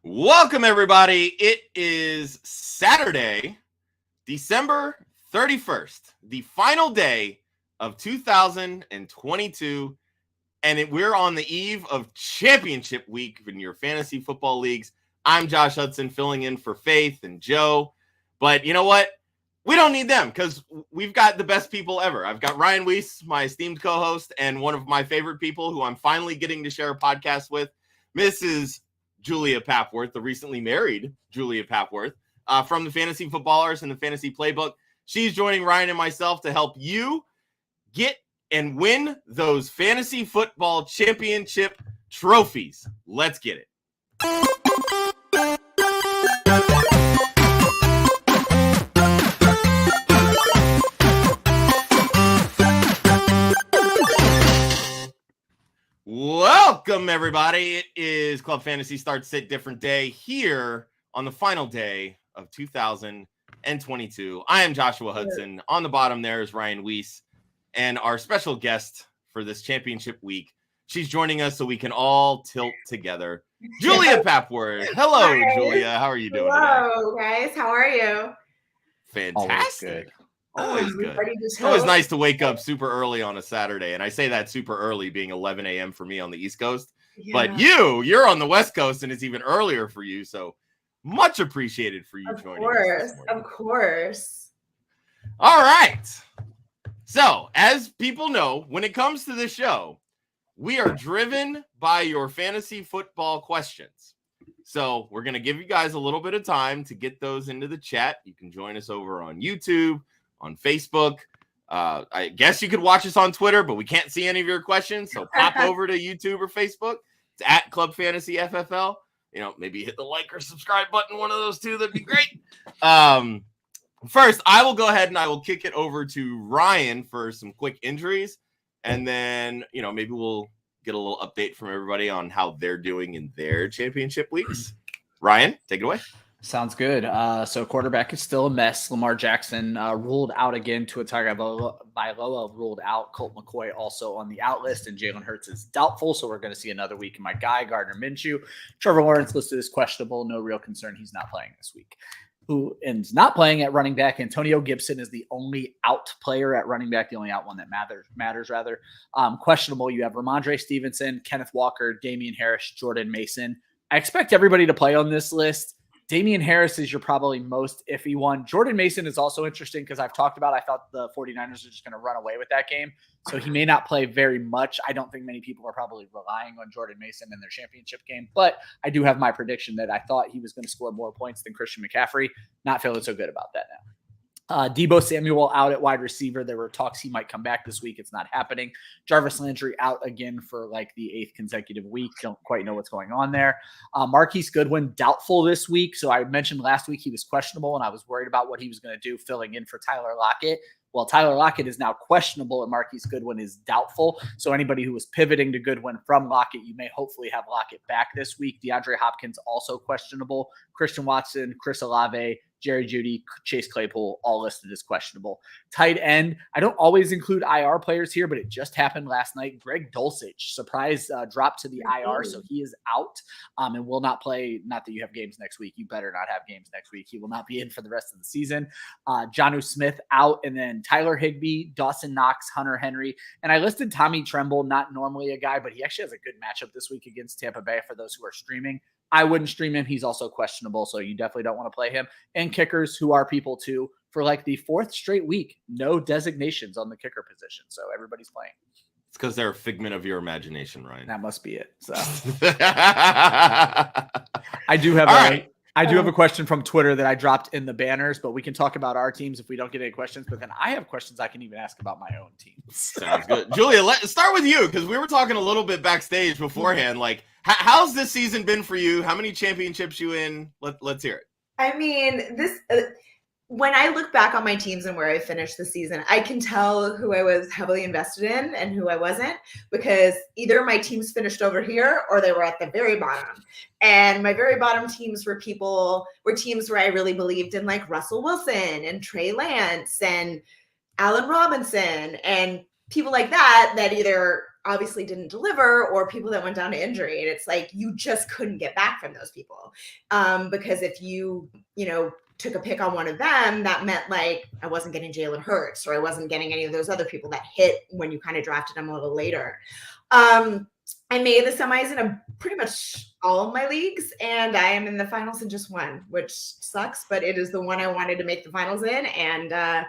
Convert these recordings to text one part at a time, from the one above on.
Welcome, everybody. It is Saturday, December 31st, the final day of 2022, and we're on the eve of championship week in your fantasy football leagues. I'm Josh Hudson, filling in for Faith and Joe, but you know what? We don't need them because we've got the best people ever. I've got Ryan Weisse, my esteemed co-host, and one of my favorite people who I'm finally getting to share a podcast with, Mrs. Julia Papworth, the recently married Julia Papworth, from the Fantasy Footballers and the Fantasy Playbook. She's joining Ryan and myself to help you get and win those fantasy football championship trophies. Let's get it. Welcome, everybody. It is Club Fantasy Start Sit Different Day here on the final day of 2022. I am Joshua Hudson. On the bottom there is Ryan Weisse, and our special guest for this championship week. She's joining us so we can all tilt together. Julia Papworth. Hello, Hi. Julia. How are you doing Hello, guys. How are you? today? Fantastic. Always good. Ready to It's always tilt? nice to wake up super early on a Saturday. And I say that super early being 11 a.m. for me on the East Coast. Yeah. But you're on the West Coast and it's even earlier for you. So much appreciated for you joining us this morning. Of course. All right. So as people know, when it comes to this show, we are driven by your fantasy football questions. So we're going to give you guys a little bit of time to get those into the chat. You can join us over on YouTube, on Facebook. I guess you could watch us on Twitter, but we can't see any of your questions. So pop over to YouTube or Facebook. It's at Club Fantasy FFL. You know, maybe hit the like or subscribe button, one of those two. That'd be great. First, I will go ahead and I will kick it over to Ryan for some quick injuries. And then, you know, maybe we'll get a little update from everybody on how they're doing in their championship weeks. Ryan, take it away. Sounds good. So quarterback is still a mess. Lamar Jackson ruled out again. Tua Tagovailoa ruled out. Colt McCoy also on the out list, and Jalen Hurts is doubtful. So we're going to see another week in my guy, Gardner Minshew. Trevor Lawrence listed as questionable. No real concern. He's not playing this week. Who is not playing at running back? Antonio Gibson is the only out player at running back, the only out one that matters. Questionable. You have Ramondre Stevenson, Kenneth Walker, Damian Harris, Jordan Mason. I expect everybody to play on this list. Damian Harris is your probably most iffy one. Jordan Mason is also interesting because I've talked about I thought the 49ers are just going to run away with that game. So he may not play very much. I don't think many people are probably relying on Jordan Mason in their championship game. But I do have my prediction that I thought he was going to score more points than Christian McCaffrey. Not feeling so good about that now. Deebo Samuel out at wide receiver. There were talks he might come back this week. It's not happening. Jarvis Landry out again for like the 8th consecutive week. Don't quite know what's going on there. Marquise Goodwin doubtful this week. So I mentioned last week he was questionable and I was worried about what he was going to do filling in for Tyler Lockett. Well, Tyler Lockett is now questionable and Marquise Goodwin is doubtful. So anybody who was pivoting to Goodwin from Lockett, you may hopefully have Lockett back this week. DeAndre Hopkins also questionable. Christian Watson, Chris Olave, Jerry Jeudy, Chase Claypool, all listed as questionable. Tight end, I don't always include IR players here, but it just happened last night. Greg Dulcich, surprise drop to the IR, so he is out and will not play. Not that you have games next week. You better not have games next week. He will not be in for the rest of the season. Jonnu Smith out, and then Tyler Higbee, Dawson Knox, Hunter Henry. And I listed Tommy Tremble, not normally a guy, but he actually has a good matchup this week against Tampa Bay for those who are streaming. I wouldn't stream him. He's also questionable, so you definitely don't want to play him. And kickers, who are people too, for like the 4th straight week, no designations on the kicker position. So everybody's playing. It's because they're a figment of your imagination, Ryan. That must be it. So I do have I do have a question from Twitter that I dropped in the banners, but we can talk about our teams if we don't get any questions. But then I have questions I can even ask about my own team. Sounds good. Julia, let's start with you because we were talking a little bit backstage beforehand. Like, how's this season been for you? How many championships you in? Let's hear it. I mean, this when I look back on my teams and where I finished the season, I can tell who I was heavily invested in and who I wasn't, because either my teams finished over here or they were at the very bottom. And my very bottom teams were teams where I really believed in, like Russell Wilson and Trey Lance and Allen Robinson and people like that either obviously didn't deliver, or people that went down to injury. And it's like, you just couldn't get back from those people. Because if you took a pick on one of them, that meant like I wasn't getting Jalen Hurts, or I wasn't getting any of those other people that hit when you kind of drafted them a little later. I made the semis in pretty much all of my leagues, and I am in the finals in just one, which sucks, but it is the one I wanted to make the finals in, and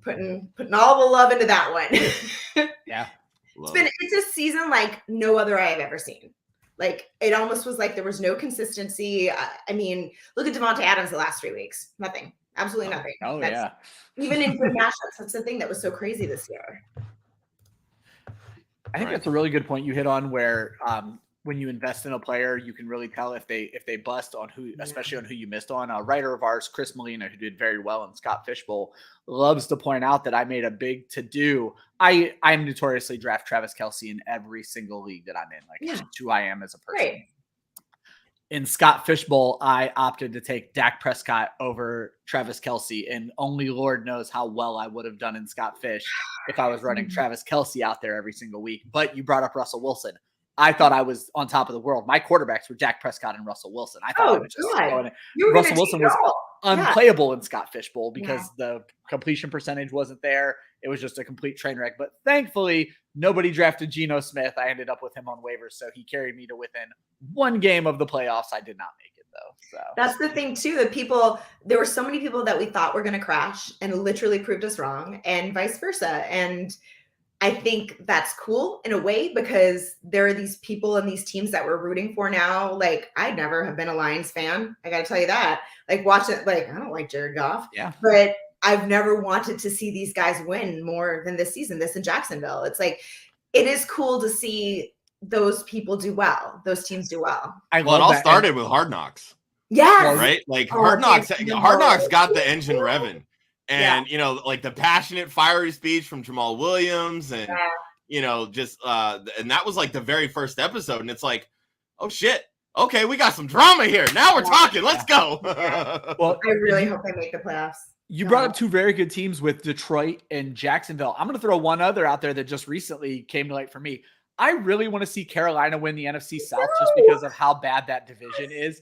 putting all the love into that one. Yeah. It's a season like no other I have ever seen. Like, it almost was like there was no consistency. I mean, look at Devontae Adams the last 3 weeks. Nothing. Absolutely nothing. Oh, yeah. Even in good matchups, that's the thing that was so crazy this year. I think that's a really good point you hit on, where when you invest in a player, you can really tell if they bust on who, especially on who you missed on. A writer of ours, Chris Molina, who did very well in Scott Fishbowl, loves to point out that I made a big to-do. I'm notoriously draft Travis Kelce in every single league that I'm in. Like, it's who I am as a person. Right. In Scott Fishbowl, I opted to take Dak Prescott over Travis Kelce, and only Lord knows how well I would have done in Scott Fish if I was running Travis Kelce out there every single week. But you brought up Russell Wilson. I thought I was on top of the world. My quarterbacks were Dak Prescott and Russell Wilson. I thought I was just going. Russell Wilson was unplayable in Scott Fishbowl because the completion percentage wasn't there. It was just a complete train wreck. But thankfully, nobody drafted Geno Smith. I ended up with him on waivers, so he carried me to within one game of the playoffs. I did not make it, though. So that's the thing too. There were so many people that we thought were going to crash and literally proved us wrong, and vice versa. And I think that's cool in a way, because there are these people and these teams that we're rooting for now. Like, I never have been a Lions fan. I got to tell you that. Like, watch it. Like, I don't like Jared Goff. Yeah. But I've never wanted to see these guys win more than this season, this in Jacksonville. It's like, it is cool to see those people do well. Those teams do well. It all started with Hard Knocks. Yeah. Right? Like, Hard Knocks got the engine revving. And, like the passionate, fiery speech from Jamal Williams, and, just, and that was like the very first episode. And it's like, oh shit. Okay. We got some drama here. Now we're talking. Let's go. Well, I really hope they make the playoffs. You brought up two very good teams with Detroit and Jacksonville. I'm going to throw one other out there that just recently came to light for me. I really want to see Carolina win the NFC South just because of how bad that division is.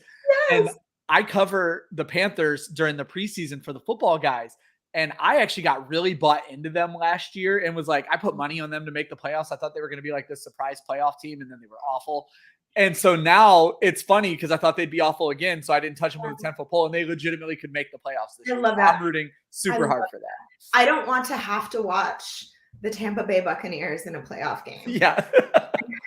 Yes. And I cover the Panthers during the preseason for the football guys. And I actually got really bought into them last year and was like, I put money on them to make the playoffs. I thought they were going to be like this surprise playoff team, and then they were awful. And so now it's funny because I thought they'd be awful again. So I didn't touch them with a 10-foot pole, and they legitimately could make the playoffs this year. I love that. I'm rooting super hard for that. I don't want to have to watch the Tampa Bay Buccaneers in a playoff game. Yeah.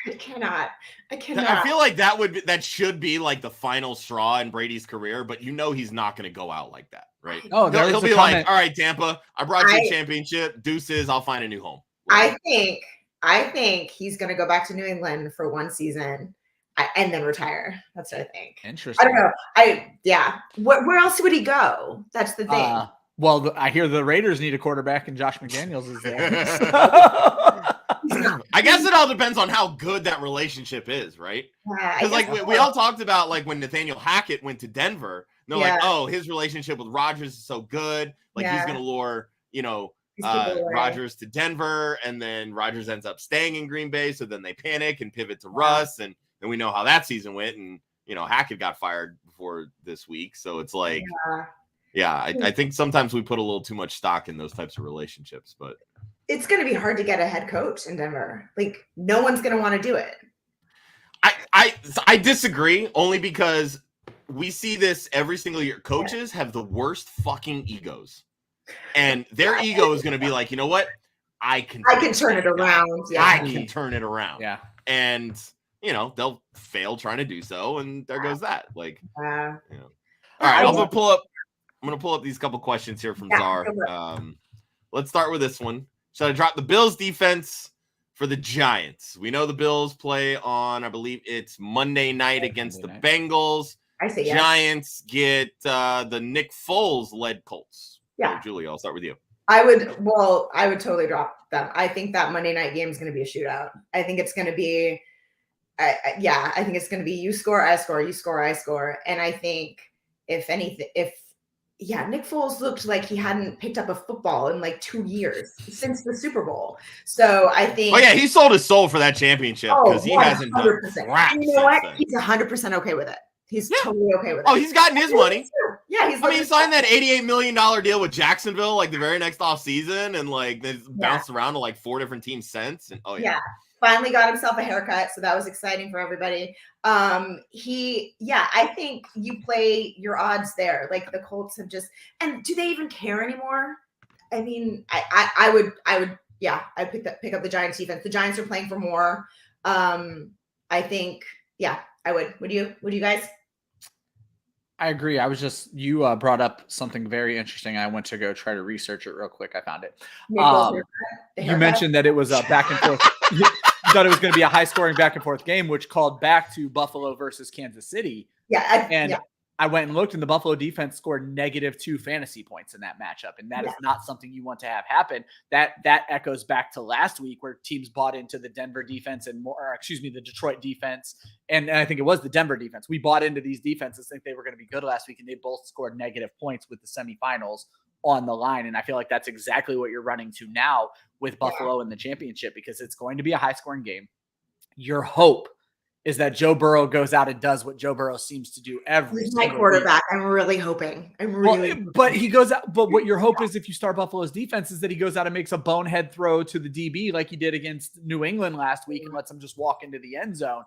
I cannot. I feel like that should be like the final straw in Brady's career, but he's not going to go out like that, right? Oh, he'll be like, all right, Tampa, I brought you a championship. Deuces, I'll find a new home. I think he's going to go back to New England for one season and then retire. That's what I think. Interesting. I don't know. Where else would he go? That's the thing. Well, I hear the Raiders need a quarterback, and Josh McDaniels is there. I guess it all depends on how good that relationship is, right? Because we all talked about like when Nathaniel Hackett went to Denver. They're like, oh, his relationship with Rodgers is so good. Like he's going to lure, Rodgers to Denver, and then Rodgers ends up staying in Green Bay. So then they panic and pivot to Russ, and we know how that season went. And Hackett got fired before this week, so it's like. I think sometimes we put a little too much stock in those types of relationships, but it's going to be hard to get a head coach in Denver. Like, no one's going to want to do it. I disagree, only because we see this every single year. Coaches have the worst fucking egos, and their ego is going to be like, you know what? I can turn it around. Yeah. I can turn it around. Yeah. And they'll fail trying to do so, and there goes that. Like, all right, I'm going to pull up these couple questions here from Czar. Let's start with this one. Should I drop the Bills defense for the Giants? We know the Bills play on, I believe it's Monday night against the Bengals. I say yes. Giants get the Nick Foles led Colts. Yeah. So, Julie, I'll start with you. I would totally drop them. I think that Monday night game is going to be a shootout. I think it's going to be, I think it's going to be you score, I score, you score, I score. And I think if Nick Foles looked like he hadn't picked up a football in like 2 years since the Super Bowl. So I think. Oh yeah, he sold his soul for that championship because he hasn't done 100%. crap. And you know what? Then. He's 100% okay with it. He's totally okay with it. Oh, he's gotten his money. Yeah, he signed that $88 million deal with Jacksonville like the very next offseason, and like they bounced around to like 4 different teams since. And finally got himself a haircut, so that was exciting for everybody. I think you play your odds there. Like the Colts have just, and do they even care anymore? I mean, I would I'd pick up the Giants defense. The Giants are playing for more. I think, I would. Would you guys? I agree. You brought up something very interesting. I went to go try to research it real quick. I found it. You mentioned that it was a back and forth. You thought it was going to be a high scoring back and forth game, which called back to Buffalo versus Kansas City. I went and looked, and the Buffalo defense scored -2 fantasy points in that matchup. And that is not something you want to have happen. That echoes back to last week where teams bought into the Denver defense the Detroit defense. And I think it was the Denver defense. We bought into these defenses, think they were going to be good last week, and they both scored negative points with the semifinals on the line. And I feel like that's exactly what you're running to now with Buffalo in the championship, because it's going to be a high scoring game. Your hope is that Joe Burrow goes out and does what Joe Burrow seems to do every He's my quarterback. Week. I'm really hoping. But he goes out. But what your hope is, if you start Buffalo's defense, is that he goes out and makes a bonehead throw to the DB like he did against New England last week and lets him just walk into the end zone.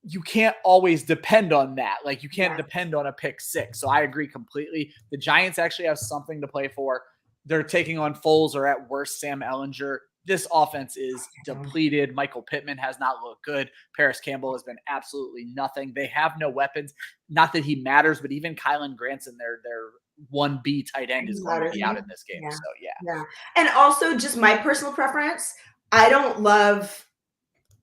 You can't always depend on that. Like you can't depend on a pick six. So I agree completely. The Giants actually have something to play for. They're taking on Foles or at worst Sam Ehlinger. This offense is depleted. Michael Pittman has not looked good. Paris Campbell has been absolutely nothing. They have no weapons. Not that he matters, but even Kylan Granson, their 1B tight end, is going to be out in this game. So, yeah. And also, just my personal preference, I don't love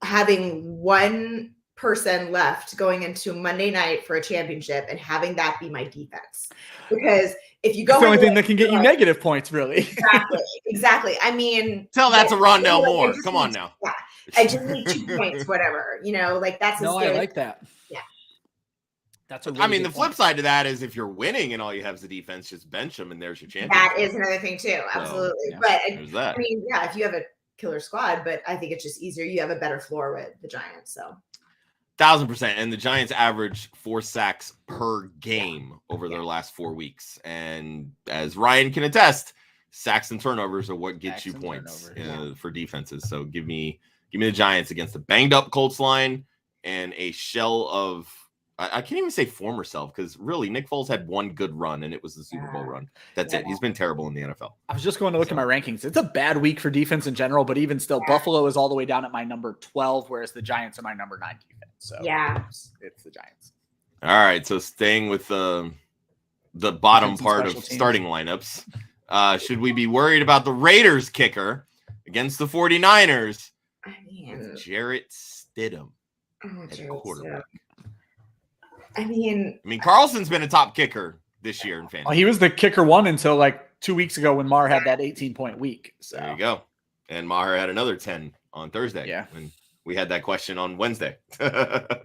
having one person left going into Monday night for a championship and having that be my defense. Because if you go, it's the only thing that can get you negative points, really. Exactly. I mean, tell that to Rondell Moore. Come on now. Yeah, I just need 2 points, whatever. That's no. I like that. Yeah, that's a. Really the flip side to that is if you're winning and all you have is the defense, just bench them and there's your champion. That is another thing too. Absolutely, but there's that. I mean, if you have a killer squad, but I think it's just easier. You have a better floor with the Giants, so. 1,000%. And the Giants average 4 sacks per game over their last 4 weeks. And as Ryan can attest, sacks and turnovers are what gets you points for defenses. So give me the Giants against the banged up Colts line and a shell of, I can't even say former self, because really Nick Foles had one good run and it was the Super Bowl run. That's it. He's been terrible in the NFL. I was just going to look at my rankings. It's a bad week for defense in general, but even still, Buffalo is all the way down at my number 12, whereas the Giants are my number 9 defense. So it's the Giants. All right. So staying with the bottom part of starting lineups, should we be worried about the Raiders kicker against the 49ers? I mean, Jarrett Stidham at quarterback. I mean, Carlson's been a top kicker this year in fantasy. Well, he was the kicker one until like 2 weeks ago when Maher had that 18-point week. So there you go. And Maher had another 10 on Thursday. Yeah. When we had that question on Wednesday. I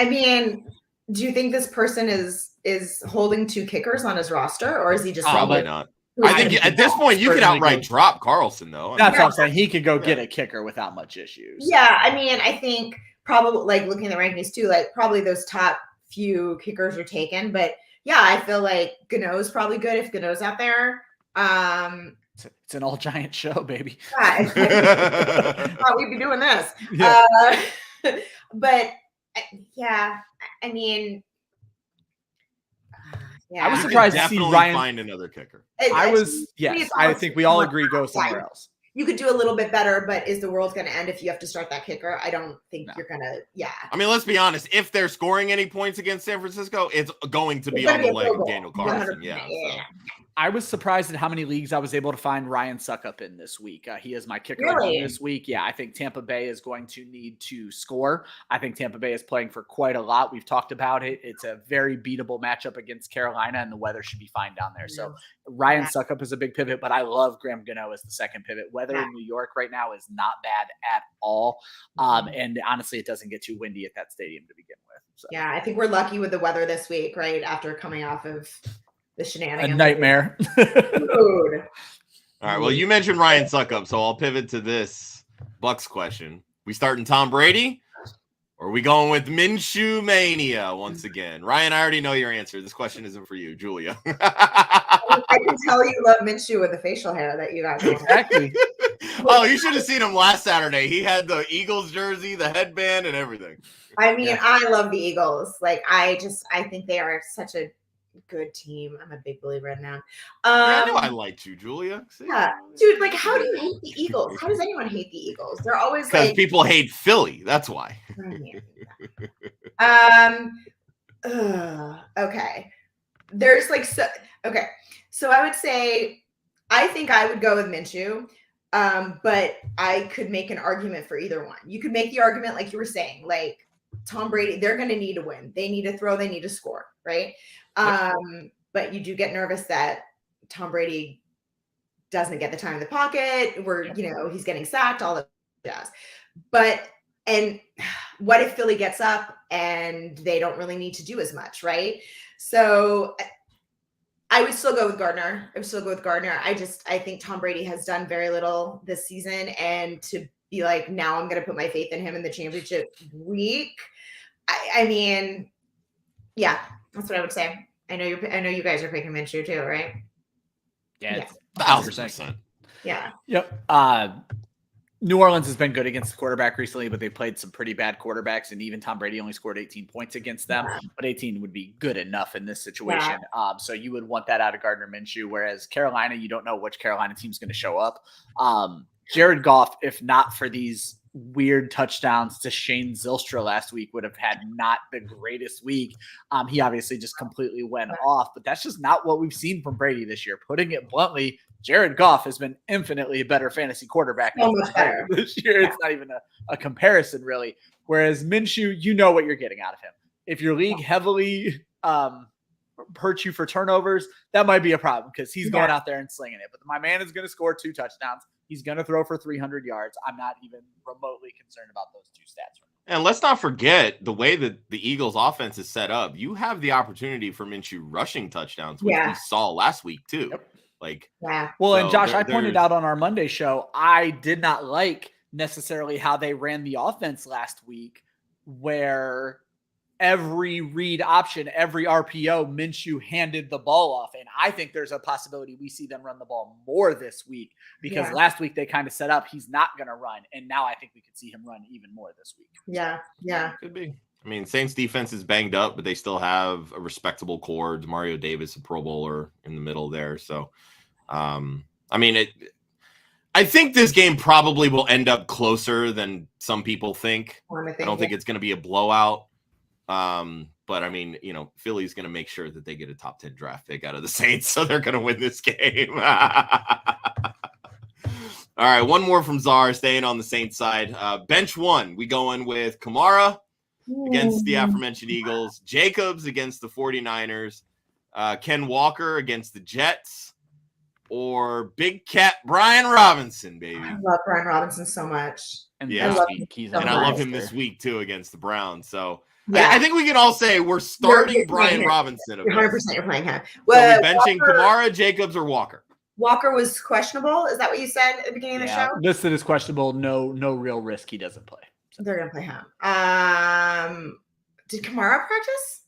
mean, do you think this person is holding 2 kickers on his roster, or is he just probably not? I think at this point you could outright drop Carlson, though. That's what I'm saying. He could go get a kicker without much issues. Yeah, I mean, I think probably like looking at the rankings too, like probably those top few kickers are taken, but I feel like Gano's probably good if Gano's out there. It's an all Giant show, baby. We'd be doing this. Yeah. But I mean, I was surprised to see Ryan find another kicker. I think we all agree go somewhere else. You could do a little bit better, but is the world going to end if you have to start that kicker? I don't think you're going to. Yeah. I mean, let's be honest. If they're scoring any points against San Francisco, it's going to be on the leg of Daniel Carlson. Yeah. I was surprised at how many leagues I was able to find Ryan Suckup in this week. He is my kicker this week. Yeah, I think Tampa Bay is going to need to score. I think Tampa Bay is playing for quite a lot. We've talked about it. It's a very beatable matchup against Carolina, and the weather should be fine down there. So Ryan Suckup is a big pivot, but I love Graham Gano as the second pivot. Weather in New York right now is not bad at all. And honestly, it doesn't get too windy at that stadium to begin with. So. Yeah, I think we're lucky with the weather this week, right? After coming off of the shenanigans. A nightmare. Dude. All right. Well, you mentioned Ryan Suckup, so I'll pivot to this Bucks question. We starting Tom Brady, or are we going with Minshew Mania once again? Ryan, I already know your answer. This question isn't for you, Julia. I can tell you love Minshew with the facial hair that you got going. Exactly. Oh, you should have seen him last Saturday. He had the Eagles jersey, the headband, and everything. I mean, I love the Eagles. Like, I think they are such a good team. I'm a big believer in them. I know I liked you, Julia. See? Yeah, dude. Like, how do you hate the Eagles? How does anyone hate the Eagles? They're always Because like people hate Philly. That's why. Okay. There's like okay. So I would say I think I would go with Minshew. But I could make an argument for either one. You could make the argument, like you were saying, like Tom Brady, they're going to need to win. They need to throw, they need to score, right? But you do get nervous that Tom Brady doesn't get the time in the pocket, where, he's getting sacked, all that jazz. And what if Philly gets up and they don't really need to do as much, right? So I would still go with Gardner. I think Tom Brady has done very little this season, and to be like, now I'm going to put my faith in him in the championship week. I mean, yeah, that's what I would say. I know you guys are picking Minshew too, right? Yeah, 1,000%. Yeah. Yep. New Orleans has been good against the quarterback recently, but they played some pretty bad quarterbacks, and even Tom Brady only scored 18 points against them. But 18 would be good enough in this situation. So you would want that out of Gardner Minshew, whereas Carolina, you don't know which Carolina team's going to show up. Jared Goff, if not for these weird touchdowns to Shane Zylstra last week, would have had not the greatest week. He obviously just completely went off, but that's just not what we've seen from Brady this year. Putting it bluntly, Jared Goff has been infinitely a better fantasy quarterback this year. It's not even a comparison, really. Whereas Minshew, you know what you're getting out of him. If your league heavily hurts you for turnovers, that might be a problem because he's going out there and slinging it. But my man is going to score 2 touchdowns. He's going to throw for 300 yards. I'm not even remotely concerned about those 2 stats. And let's not forget the way that the Eagles offense is set up. You have the opportunity for Minshew rushing touchdowns, which we saw last week too. Yep. And Josh, I pointed out on our Monday show, I did not like necessarily how they ran the offense last week, where every read option, every RPO, Minshew handed the ball off. And I think there's a possibility we see them run the ball more this week because last week they kind of set up he's not going to run. And now I think we could see him run even more this week. Yeah. Could be. I mean, Saints defense is banged up, but they still have a respectable core. Mario Davis, a Pro Bowler in the middle there. So, I mean, I think this game probably will end up closer than some people think. I don't think it's going to be a blowout. But I mean, Philly's going to make sure that they get a top 10 draft pick out of the Saints, so they're going to win this game. All right, one more from Czar, staying on the Saints side. Bench 1, we going with Kamara against the aforementioned Eagles, Jacobs against the 49ers, Ken Walker against the Jets, or Big Cat Brian Robinson, baby. I love Brian Robinson so much. And I love him this week too against the Browns. So I think we can all say we're starting Brian Robinson. 100% you're playing him. Well, so we benching Kamara, Jacobs, or Walker? Walker was questionable. Is that what you said at the beginning of the show? Listed as questionable. No real risk. He doesn't play. So they're gonna play him. Did Kamara practice?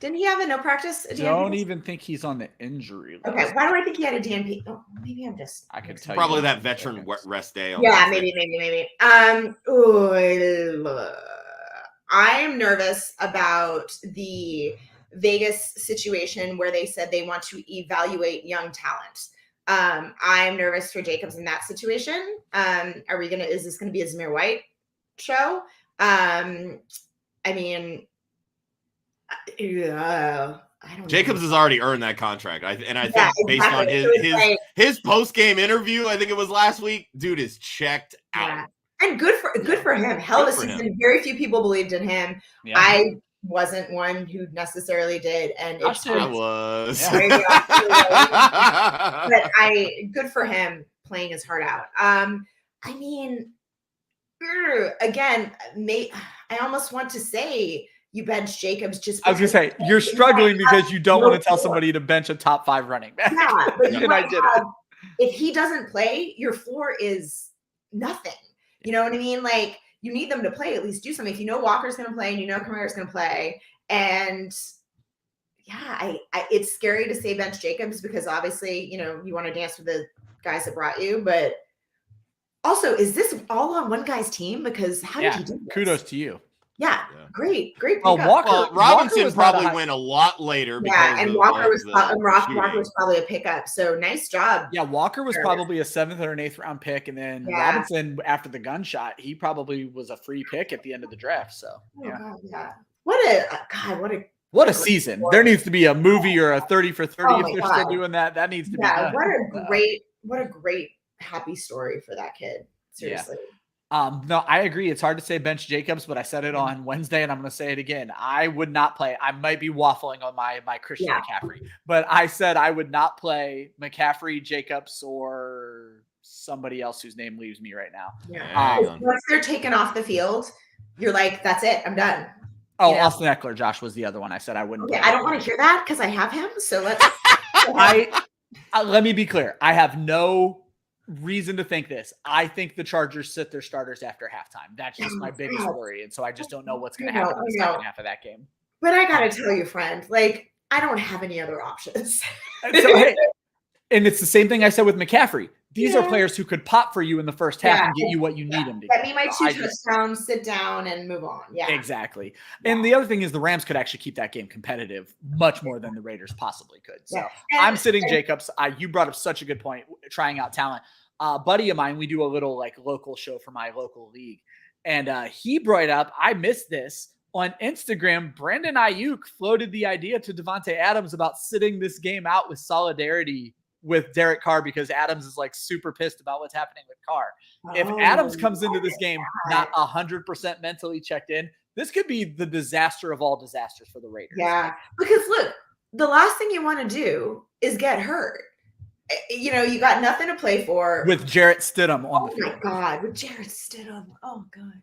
Didn't he have a no practice? Don't even think he's on the injury list. Okay, why do I think he had a DNP? Oh, maybe I'm just. I could tell probably you that veteran rest day. Maybe. I am nervous about the Vegas situation where they said they want to evaluate young talent. I'm nervous for Jacobs in that situation. Is this going to be a Zamir White show? I mean, I don't Jacobs know. has already earned that contract. I think based on his post game interview, I think it was last week, dude is checked out. And good for him. Hell of a season. Very few people believed in him. Yeah. I wasn't one who necessarily did, and I was. But good for him playing his heart out. I mean, again, I almost want to say you bench Jacobs just I was gonna say you're struggling because you don't want to tell somebody to bench a top 5 running back. Yeah, but And I did it. if he doesn't play, your floor is nothing. You know what I mean? Like you need them to play, at least do something. If you know Walker's going to play and you know Kamara's going to play, and yeah, it's scary to say bench Jacobs because obviously, you know, you want to dance with the guys that brought you, but also, is this all on one guy's team? Because how did you do this? Kudos to you. Yeah, great. Well, Robinson probably went a lot later. Yeah, and Walker was probably a pickup. So nice job. Yeah, Walker was probably a 7th or an 8th round pick, and then Robinson, after the gunshot, he probably was a free pick at the end of the draft. So What a season! There needs to be a movie or a 30 for 30 if they're still doing that. That needs to be done. What a great happy story for that kid. Seriously. No, I agree. It's hard to say bench Jacobs, but I said it on Wednesday and I'm going to say it again. I would not play. I might be waffling on my Christian McCaffrey, but I said I would not play McCaffrey, Jacobs, or somebody else whose name leaves me right now. Once they're taken off the field, you're like, that's it. I'm done. Oh, Austin Eckler, Josh, was the other one I said I wouldn't play. I don't want to hear that because I have him. So let's. Let me be clear. I have no reason to think this. I think the Chargers sit their starters after halftime. That's just my biggest worry. And so I just don't know what's going to happen in the second half of that game. But I got to tell you, friend, like, I don't have any other options. And it's the same thing I said with McCaffrey. These are players who could pop for you in the first half and get you what you need them to get. Me my 2 touchdowns, sit down, and move on. Yeah, exactly. And the other thing is the Rams could actually keep that game competitive much more than the Raiders possibly could. So I'm sitting Jacobs. You brought up such a good point, trying out talent. Buddy of mine, we do a little like local show for my local league. And he brought up, I missed this on Instagram. Brandon Ayuk floated the idea to Devontae Adams about sitting this game out with solidarity with Derek Carr because Adams is like super pissed about what's happening with Carr. If Adams comes into this game not 100% mentally checked in, this could be the disaster of all disasters for the Raiders. Yeah, because look, the last thing you want to do is get hurt. You know, you got nothing to play for. With Jarrett Stidham on the field. Oh, my God. With Jarrett Stidham. Oh, God.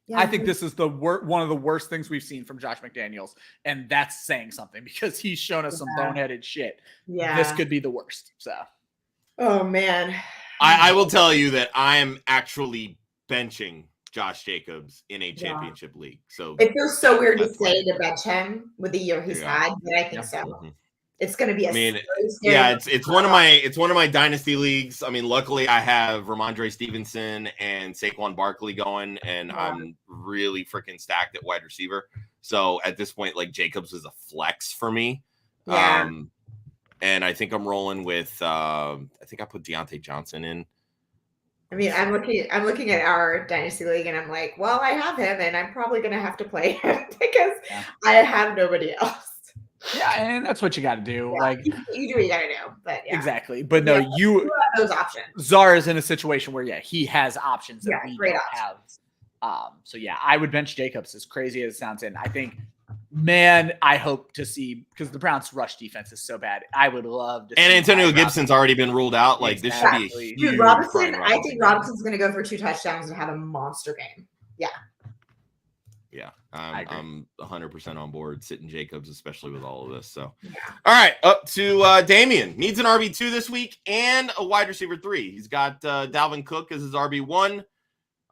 Yeah, I think this is one of the worst things we've seen from Josh McDaniels, and that's saying something because he's shown us some boneheaded shit. Yeah. This could be the worst. So. Oh, man. I will tell you that I am actually benching Josh Jacobs in a championship league. So it feels so weird to say to bench him with the year he's had, but I think so. Mm-hmm. It's going to be it's one of my dynasty leagues. I mean, luckily I have Ramondre Stevenson and Saquon Barkley going, and I'm really freaking stacked at wide receiver. So at this point, like Jacobs is a flex for me. Yeah. And I think I'm rolling with I think I put Deontay Johnson in. I mean, I'm looking at our dynasty league and I'm like, well, I have him and I'm probably going to have to play him because I have nobody else. Yeah, and that's what you got to do. Yeah, like you do what you got to do, but exactly. But no, you have those options. Czar is in a situation where he has options that we don't have. So I would bench Jacobs, as crazy as it sounds. And I think, man, I hope to see because the Browns' rush defense is so bad. I would love to. And Antonio Gibson's already been ruled out. Like this should be a huge Robinson. I think Robinson's going to go for 2 touchdowns and have a monster game. Yeah. Yeah, I'm 100% on board sitting Jacobs, especially with all of this. So, all right, up to Damian. Needs an RB2 this week and a wide receiver 3. He's got Dalvin Cook as his RB1.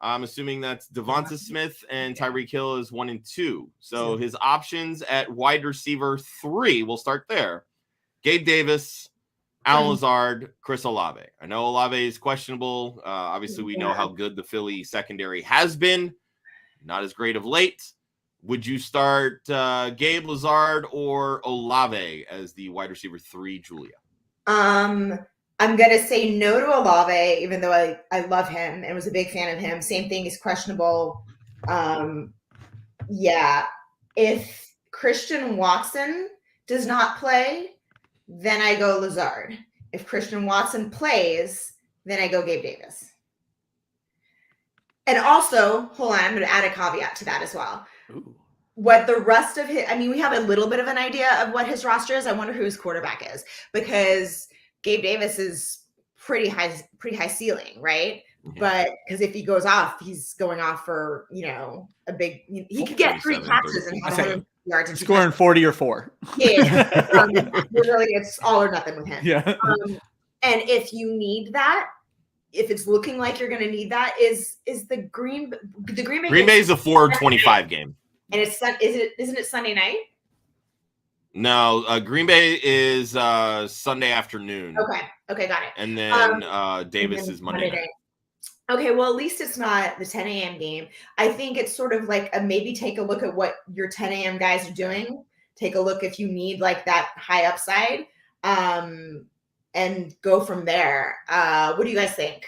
I'm assuming that's Devonta Smith and Tyreek Hill is 1 and 2. So his options at wide receiver 3, we'll start there. Gabe Davis, Allen Lazard, Chris Olave. I know Olave is questionable. Obviously, we know how good the Philly secondary has been. Not as great of late. Would you start Gabe, Lazard, or Olave as the wide receiver 3, Julia? I'm going to say no to Olave, even though I love him and was a big fan of him. Same thing, he's questionable. If Christian Watson does not play, then I go Lazard. If Christian Watson plays, then I go Gabe Davis. And also, hold on, I'm going to add a caveat to that as well. Ooh. What the rest of his, I mean, we have a little bit of an idea of what his roster is. I wonder who his quarterback is because Gabe Davis is pretty high ceiling, right? But because if he goes off, he's going off for, a big, he could get 3 catches and have 100 yards and scoring 40 or 4. Yeah. Literally, it's all or nothing with him. Yeah. And if you need that, if it's looking like you're going to need that, is the Green Bay Green Bay is a 4:25 game, and isn't it Sunday night? No, Green Bay is Sunday afternoon. Okay, got it. And then Davis is Monday night. Okay, well, at least it's not the 10 a.m. game. I think it's sort of like maybe take a look at what your 10 a.m. guys are doing. Take a look if you need like that high upside, and go from there. What do you guys think?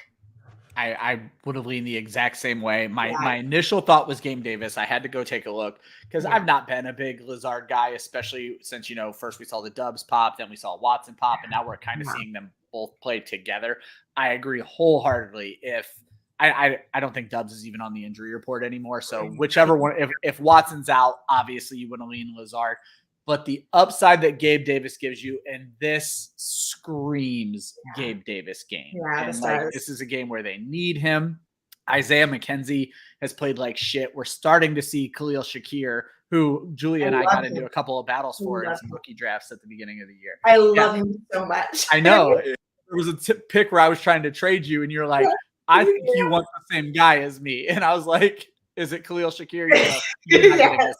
I would have leaned the exact same way. My initial thought was Gabe Davis. I had to go take a look because I've not been a big Lazard guy, especially since, first we saw the Dubs pop, then we saw Watson pop, and now we're kind of seeing them both play together. I agree wholeheartedly. I don't think Dubs is even on the injury report anymore. So whichever one, if Watson's out, obviously you want to lean Lazard. But the upside that Gabe Davis gives you, and this screams Gabe Davis game. Yeah, and this is a game where they need him. Isaiah McKenzie has played like shit. We're starting to see Khalil Shakir, who Julia and I got into a couple of battles for in some rookie drafts at the beginning of the year. I love him so much. I know. There was a pick where I was trying to trade you, and you're like, I think you want the same guy as me. And I was like, is it Khalil Shakir? Yes.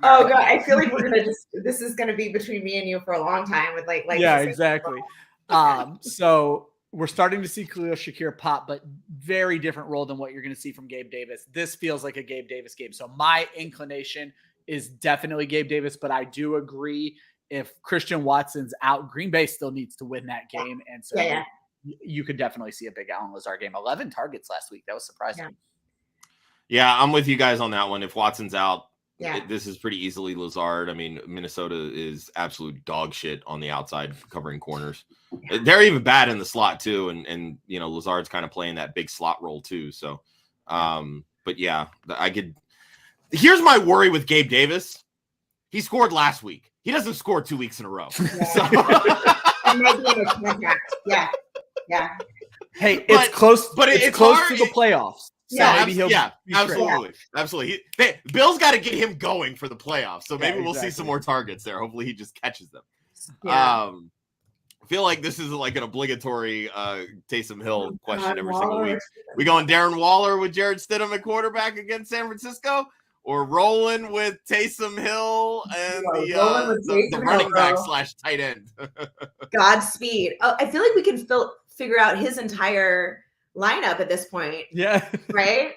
Oh god, I feel like this is gonna be between me and you for a long time with like yeah, exactly. So we're starting to see Khalil Shakir pop, but very different role than what you're going to see from Gabe Davis. This feels like a Gabe Davis game. So my inclination is definitely Gabe Davis, but I do agree if Christian Watson's out, Green Bay still needs to win that game. And so you could definitely see a big Allen Lazard game. 11 targets last week. That was surprising. Yeah, I'm with you guys on that one. If Watson's out, this is pretty easily Lazard. I mean, Minnesota is absolute dog shit on the outside covering corners. They're even bad in the slot too. And Lazard's kind of playing that big slot role too. So, but yeah, here's my worry with Gabe Davis. He scored last week. He doesn't score 2 weeks in a row. Yeah. Hey, it's close, but it's close to the playoffs. So maybe absolutely. Bill's got to get him going for the playoffs. So maybe we'll see some more targets there. Hopefully he just catches them. I feel like this is like an obligatory Taysom Hill question every single week. We going Darren Waller with Jared Stidham at quarterback against San Francisco, or rolling with Taysom Hill and the running back / tight end? Godspeed. Oh, I feel like we can figure out his entire lineup at this point. Yeah. Right?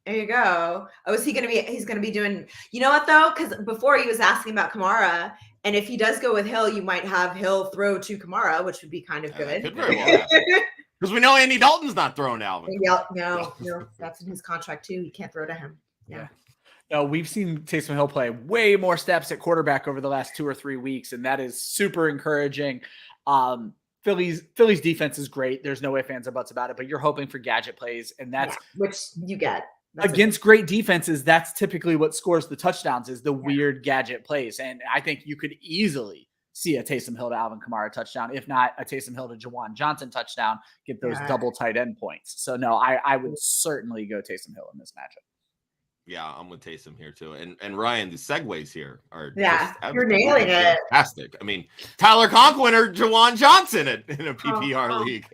There you go. Oh, he's gonna be doing, you know what though? Because before he was asking about Kamara, and if he does go with Hill, you might have Hill throw to Kamara, which would be kind of good. Could very well because we know Andy Dalton's not throwing to Alvin. No, that's in his contract too. You can't throw to him. Yeah. No, we've seen Taysom Hill play way more steps at quarterback over the last 2 or 3 weeks, and that is super encouraging. Philly's defense is great. There's no ifs, ands, or buts about it, but you're hoping for gadget plays, and that's which you get. Against great defenses, that's typically what scores the touchdowns is the weird gadget plays. And I think you could easily see a Taysom Hill to Alvin Kamara touchdown, if not a Taysom Hill to Jawan Johnson touchdown, get those double tight end points. So no, I would certainly go Taysom Hill in this matchup. Yeah, I'm with Taysom here too. And Ryan, the segues here are you're nailing it. Fantastic. I mean, Tyler Conklin or Jawan Johnson in a PPR league.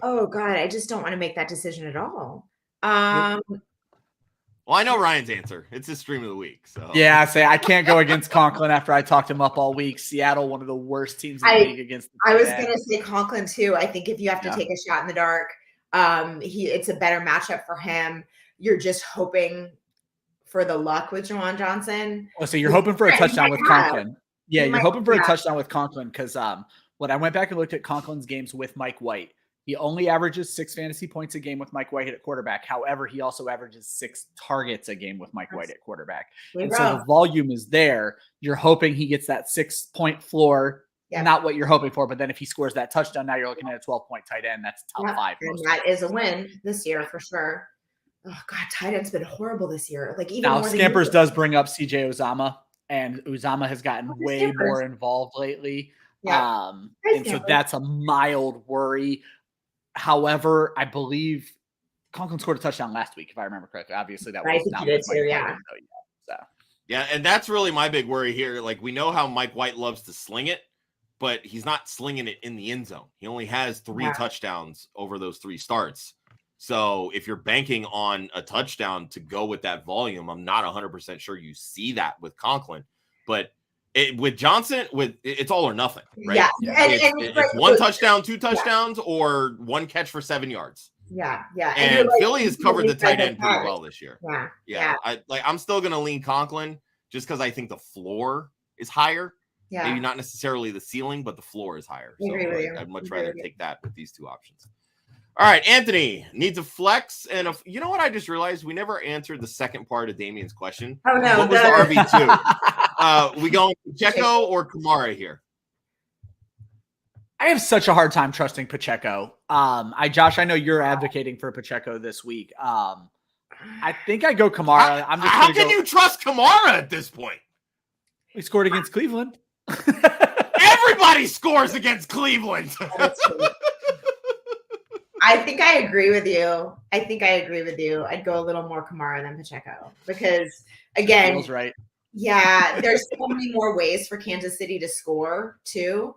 Oh God, I just don't want to make that decision at all. Well, I know Ryan's answer. It's his stream of the week. So yeah, I can't go against Conklin after I talked him up all week. Seattle, one of the worst teams in the league against. I was going to say Conklin too. I think if you have to take a shot in the dark, it's a better matchup for him. You're just hoping for the luck with Jawan Johnson. Oh, so you're hoping for a touchdown with Conklin. Yeah, you're hoping for a touchdown with Conklin because when I went back and looked at Conklin's games with Mike White, he only averages 6 fantasy points a game with Mike White at quarterback. However, he also averages 6 targets a game with Mike White at quarterback. And so the volume is there. You're hoping he gets that 6-point floor, not what you're hoping for. But then if he scores that touchdown, now you're looking at a 12-point tight end. That's top 5. And that is a win this year for sure. Oh God, tight end's been horrible this year. Like even now, more Scampers does bring up CJ Uzomah, and Uzomah has gotten way more involved lately. And so that's a mild worry. However, I believe Conklin scored a touchdown last week, if I remember correctly. Obviously, that I was think not he did with Mike too, White yeah. in, though, yet, so. Yeah, and that's really my big worry here. Like, we know how Mike White loves to sling it, but he's not slinging it in the end zone. He only has 3 touchdowns over those 3 starts. So if you're banking on a touchdown to go with that volume, I'm not 100% sure you see that with Conklin. But with Johnson, it's all or nothing, right? Yeah. It's 1 touchdown, 2 touchdowns, or 1 catch for 7 yards. Yeah. And Philly has covered the tight end pretty well this year. Yeah. I'm still gonna lean Conklin just because I think the floor is higher. Yeah. Maybe not necessarily the ceiling, but the floor is higher. So I'd much rather take that with these 2 options. All right, Anthony needs a flex, and you know what? I just realized we never answered the second part of Damien's question. Oh no! What was the RB2? We going Pacheco or Kamara here? I have such a hard time trusting Pacheco. Josh, I know you're advocating for Pacheco this week. I think I go Kamara. How can you trust Kamara at this point? He scored against Cleveland. Everybody scores against Cleveland. I think I agree with you. I'd go a little more Kamara than Pacheco because, again, feels right. Yeah, there's so many more ways for Kansas City to score too.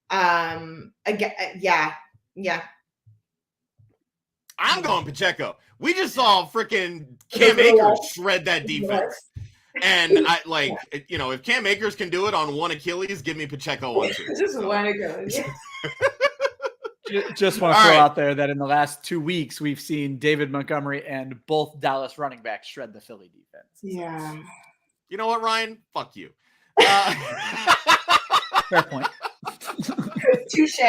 Again, yeah. I'm going Pacheco. We just saw freaking Cam Akers shred that defense. And if Cam Akers can do it on 1 Achilles, give me Pacheco on 2. Just 1 Achilles. Just want to throw out there that in the last 2 weeks, we've seen David Montgomery and both Dallas running backs shred the Philly defense. Yeah. You know what, Ryan? Fuck you. Fair point. Touche.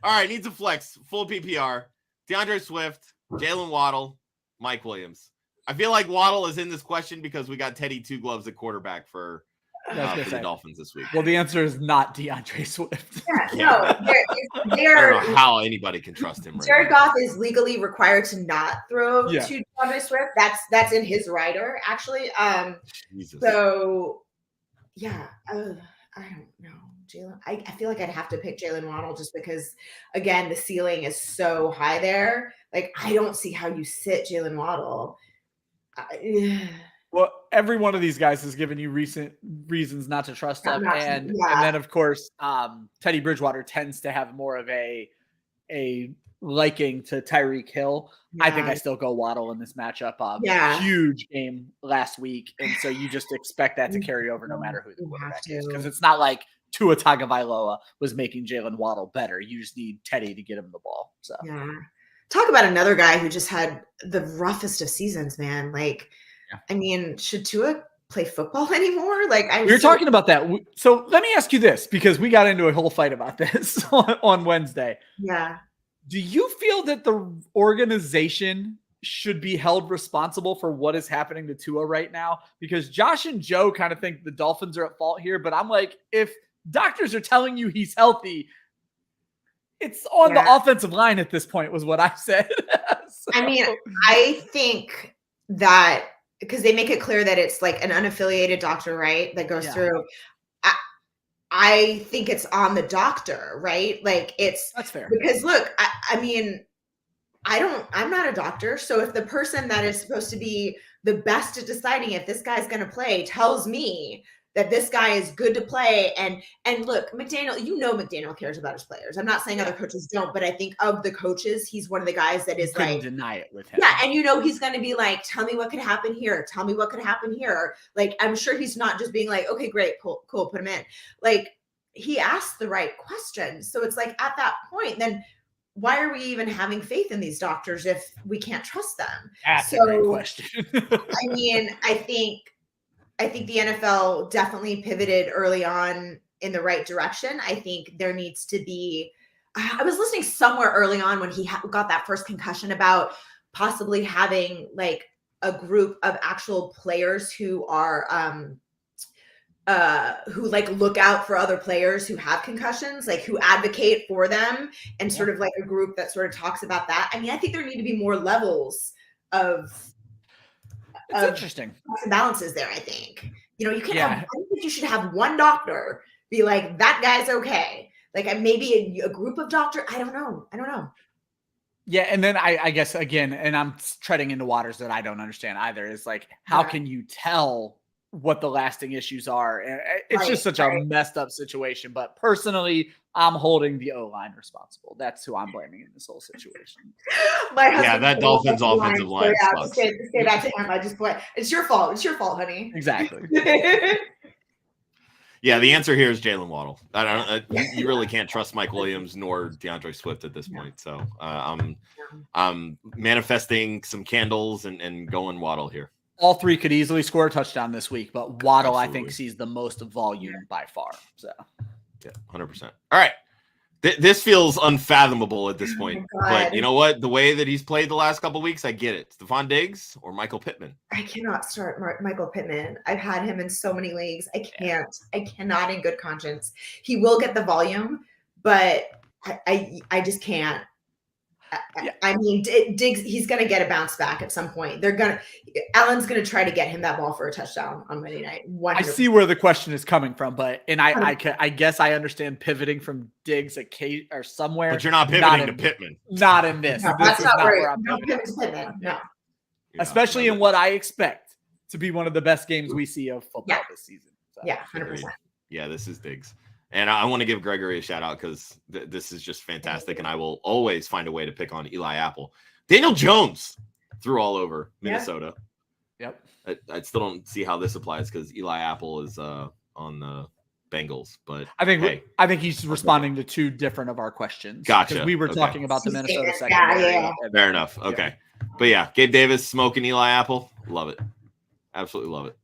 All right, needs a flex. Full PPR. DeAndre Swift, Jalen Waddle, Mike Williams. I feel like Waddle is in this question because we got Teddy 2 gloves at quarterback for the Dolphins this week. Well, the answer is not DeAndre Swift. I don't know how anybody can trust him. Jared Goff is legally required to not throw to DeAndre Swift. That's in his rider, actually. Jesus. So, yeah, I don't know. Jalen, I feel like I'd have to pick Jalen Waddle just because, again, the ceiling is so high there. Like, I don't see how you sit Jalen Waddle. Well, every one of these guys has given you recent reasons not to trust them. And then, of course, Teddy Bridgewater tends to have more of a liking to Tyreek Hill. I think I still go Waddle in this matchup. Huge game last week. And so you just expect that to carry over no matter who the quarterback is. Because it's not like Tua Tagovailoa was making Jalen Waddle better. You just need Teddy to get him the ball. So talk about another guy who just had the roughest of seasons, man. Like, I mean, should Tua play football anymore? Like, we were talking about that. So let me ask you this, because we got into a whole fight about this on Wednesday. Yeah. Do you feel that the organization should be held responsible for what is happening to Tua right now? Because Josh and Joe kind of think the Dolphins are at fault here, but I'm like, if doctors are telling you he's healthy, it's on the offensive line at this point, was what I said. So. I mean, I think that because they make it clear that it's like an unaffiliated doctor, right? That goes through. I think it's on the doctor, right? Like that's fair. Because look, I mean, I'm not a doctor. So if the person that is supposed to be the best at deciding if this guy's going to play tells me that this guy is good to play. And look, McDaniel, McDaniel cares about his players. I'm not saying other coaches don't, but I think of the coaches, he's one of the guys that is couldn't deny it with him. Yeah. And he's going to be like, tell me what could happen here. Tell me what could happen here. Like, I'm sure he's not just being like, okay, great, cool, put him in. Like, he asked the right questions. So it's like, at that point, then why are we even having faith in these doctors if we can't trust them? That's a great question. I mean, I think the NFL definitely pivoted early on in the right direction. I think there needs to be, I was listening somewhere early on when he got that first concussion about possibly having like a group of actual players who are, who like look out for other players who have concussions, like who advocate for them, and sort of like a group that sort of talks about that. I mean, I think there need to be more levels of interesting balances there. I think, you can't have, I don't think you should have one doctor be like, that guy's okay. Like maybe a group of doctors. I don't know. Yeah, and then I guess again, and I'm treading into waters that I don't understand either. Is like, how can you tell what the lasting issues are? And it's just such a messed up situation. But personally, I'm holding the O-line responsible. That's who I'm blaming in this whole situation. That Dolphins offensive line sucks. Say that to him. I just play. It's your fault. It's your fault, honey. Exactly. Yeah, the answer here is Jalen Waddle. You really can't trust Mike Williams nor DeAndre Swift at this point. So I'm manifesting some candles and going Waddle here. All three could easily score a touchdown this week, but Waddle, I think, sees the most volume by far. So, yeah, 100%. All right. This feels unfathomable at this point. But you know what? The way that he's played the last couple of weeks, I get it. Stephon Diggs or Michael Pittman? I cannot start Michael Pittman. I've had him in so many leagues. I cannot in good conscience. He will get the volume, but I just can't. I mean, Diggs, he's going to get a bounce back at some point. Allen's going to try to get him that ball for a touchdown on Monday night. 100%. I see where the question is coming from, I guess I understand pivoting from Diggs or somewhere. But you're not pivoting to Pittman. Not in this. No, this is not where I'm Pittman. No. Especially in what I expect to be one of the best games we see of football this season. So. Yeah, 100%. Yeah, this is Diggs. And I want to give Gregory a shout out because this is just fantastic. And I will always find a way to pick on Eli Apple. Daniel Jones threw all over Minnesota. Yep. I still don't see how this applies because Eli Apple is on the Bengals. But I think he's responding to two different of our questions. Gotcha. Because we were talking about the Minnesota secondary. Yeah. Fair enough. Okay. But yeah, Gabe Davis smoking Eli Apple. Love it. Absolutely love it.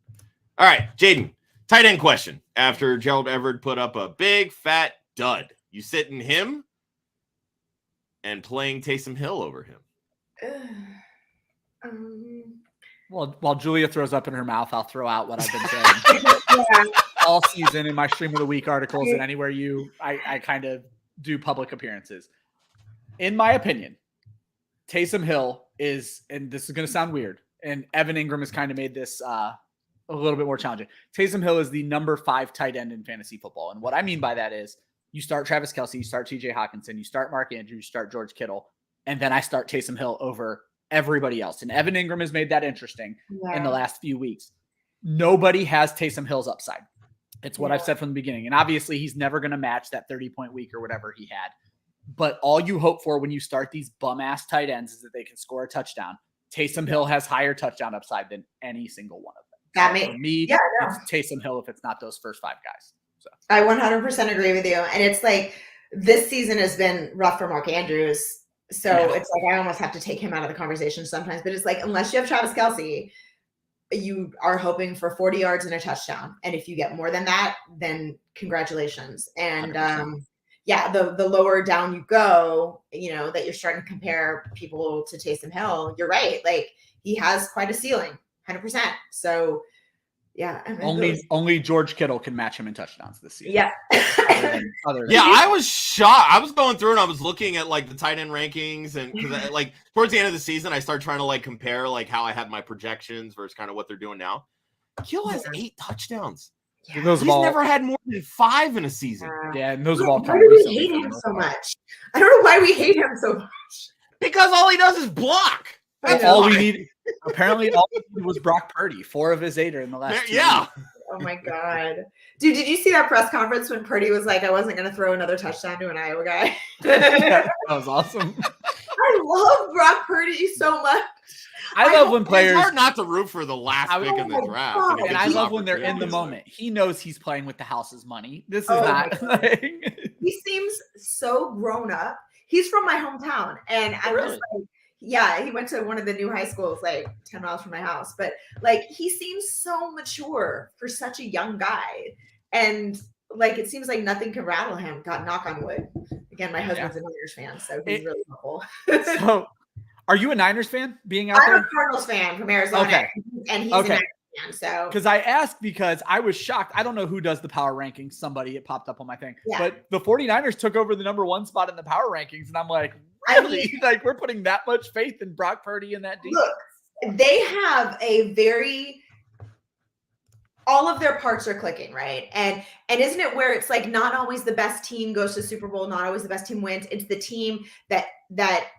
All right, Jaden. Tight end question. After Gerald Everett put up a big fat dud, you sitting him and playing Taysom Hill over him? Well, while Julia throws up in her mouth, I'll throw out what I've been saying all season in my Stream of the Week articles and anywhere I kind of do public appearances. In my opinion, Taysom Hill is, and this is going to sound weird, and Evan Ingram has kind of made this a little bit more challenging. Taysom Hill is the number 5 tight end in fantasy football. And what I mean by that is you start Travis Kelce, you start TJ Hawkinson, you start Mark Andrews, you start George Kittle, and then I start Taysom Hill over everybody else. And Evan Ingram has made that interesting in the last few weeks. Nobody has Taysom Hill's upside. It's what I've said from the beginning. And obviously he's never going to match that 30-point week or whatever he had. But all you hope for when you start these bum-ass tight ends is that they can score a touchdown. Taysom Hill has higher touchdown upside than any single one of them. For me, it's Taysom Hill if it's not those first 5 guys. So I 100% agree with you. And it's like this season has been rough for Mark Andrews. So it's like I almost have to take him out of the conversation sometimes. But it's like unless you have Travis Kelce, you are hoping for 40 yards and a touchdown. And if you get more than that, then congratulations. And the lower down you go, that you're starting to compare people to Taysom Hill, you're right. Like he has quite a ceiling. 100%. So, yeah. Only George Kittle can match him in touchdowns this season. Yeah. I was shocked. I was going through and I was looking at like the tight end rankings and because like towards the end of the season, I started trying to like compare like how I had my projections versus kind of what they're doing now. Kittle has 8 touchdowns. Yeah. He's never had more than 5 in a season. And those balls. Why do we hate him so much? I don't know why we hate him so much. Because all he does is block. That's all we need. Apparently, all he needed was Brock Purdy. 4 of his 8 are in the last 2 Yeah. weeks. Oh my God. Dude, did you see that press conference when Purdy was like, I wasn't going to throw another touchdown to an Iowa guy? That was awesome. I love Brock Purdy so much. I love when players. It's hard not to root for the last pick in the draft. God. And I love when they're in the moment. He knows he's playing with the house's money. This is not. Like... He seems so grown up. He's from my hometown. And I'm just like, yeah, he went to one of the new high schools, like 10 miles from my house. But like, he seems so mature for such a young guy. And like, it seems like nothing can rattle him. God, knock on wood. Again, my husband's a Niners fan, so he's really helpful. So, are you a Niners fan being out there? I'm a Cardinals fan from Arizona. Okay. And he's a Niners fan, so. Because I asked because I was shocked. I don't know who does the power rankings. Somebody, it popped up on my thing. Yeah. But the 49ers took over the number 1 spot in the power rankings. And I'm like, really? Like, we're putting that much faith in Brock Purdy and that defense? Look, they have a very all of their parts are clicking, right? And isn't it where it's like not always the best team goes to Super Bowl, not always the best team wins. It's the team that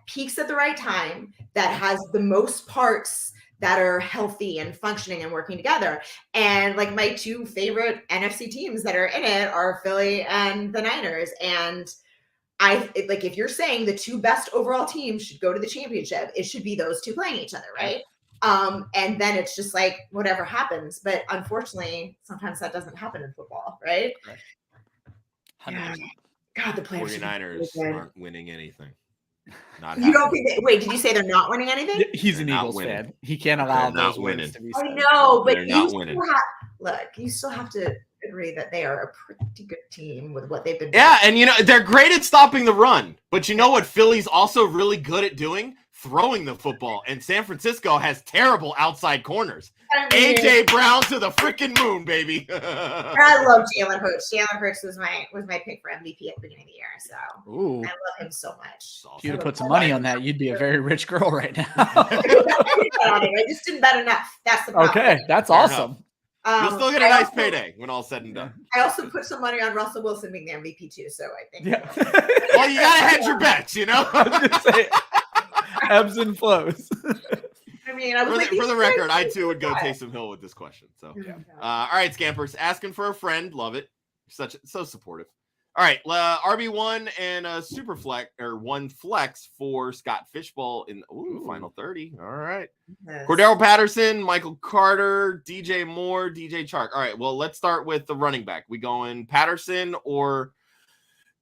peaks at the right time, that has the most parts that are healthy and functioning and working together. And like my two favorite NFC teams that are in it are Philly and the Niners. And like if you're saying the two best overall teams should go to the championship, it should be those two playing each other, right? And then it's just like whatever happens. But unfortunately, sometimes that doesn't happen in football, right? Yeah. God, the players 49ers aren't winning anything. Not you don't think wait, did you say they're not winning anything? He's an Eagles fan. He can't allow those wins to be said. I know, but they're not winning. You still have to agree that they are a pretty good team with what they've been doing. Yeah, and they're great at stopping the run. But you know what Philly's also really good at doing? Throwing the football. And San Francisco has terrible outside corners. AJ Brown to the freaking moon, baby. I love Jalen Hurts. Jalen Hurts was my pick for MVP at the beginning of the year. So I love him so much. If you'd have put some money on that, you'd be a very rich girl right now. I just didn't bet enough. That's the problem. Okay, that's awesome. You'll still get a nice payday when all's said and done. I also put some money on Russell Wilson being the MVP too, so I think. Yeah. Well, you gotta hedge your bets, I was gonna say, ebbs and flows. I mean, I was for the record, I too would go Taysom Hill with this question. So, all right, Scampers, asking for a friend, love it. So supportive. All right, RB1 and a super flex or one flex for Scott Fishbowl in final 30. All right, Cordero Patterson, Michael Carter, DJ Moore, DJ Chark. All right, well, let's start with the running back. We going Patterson or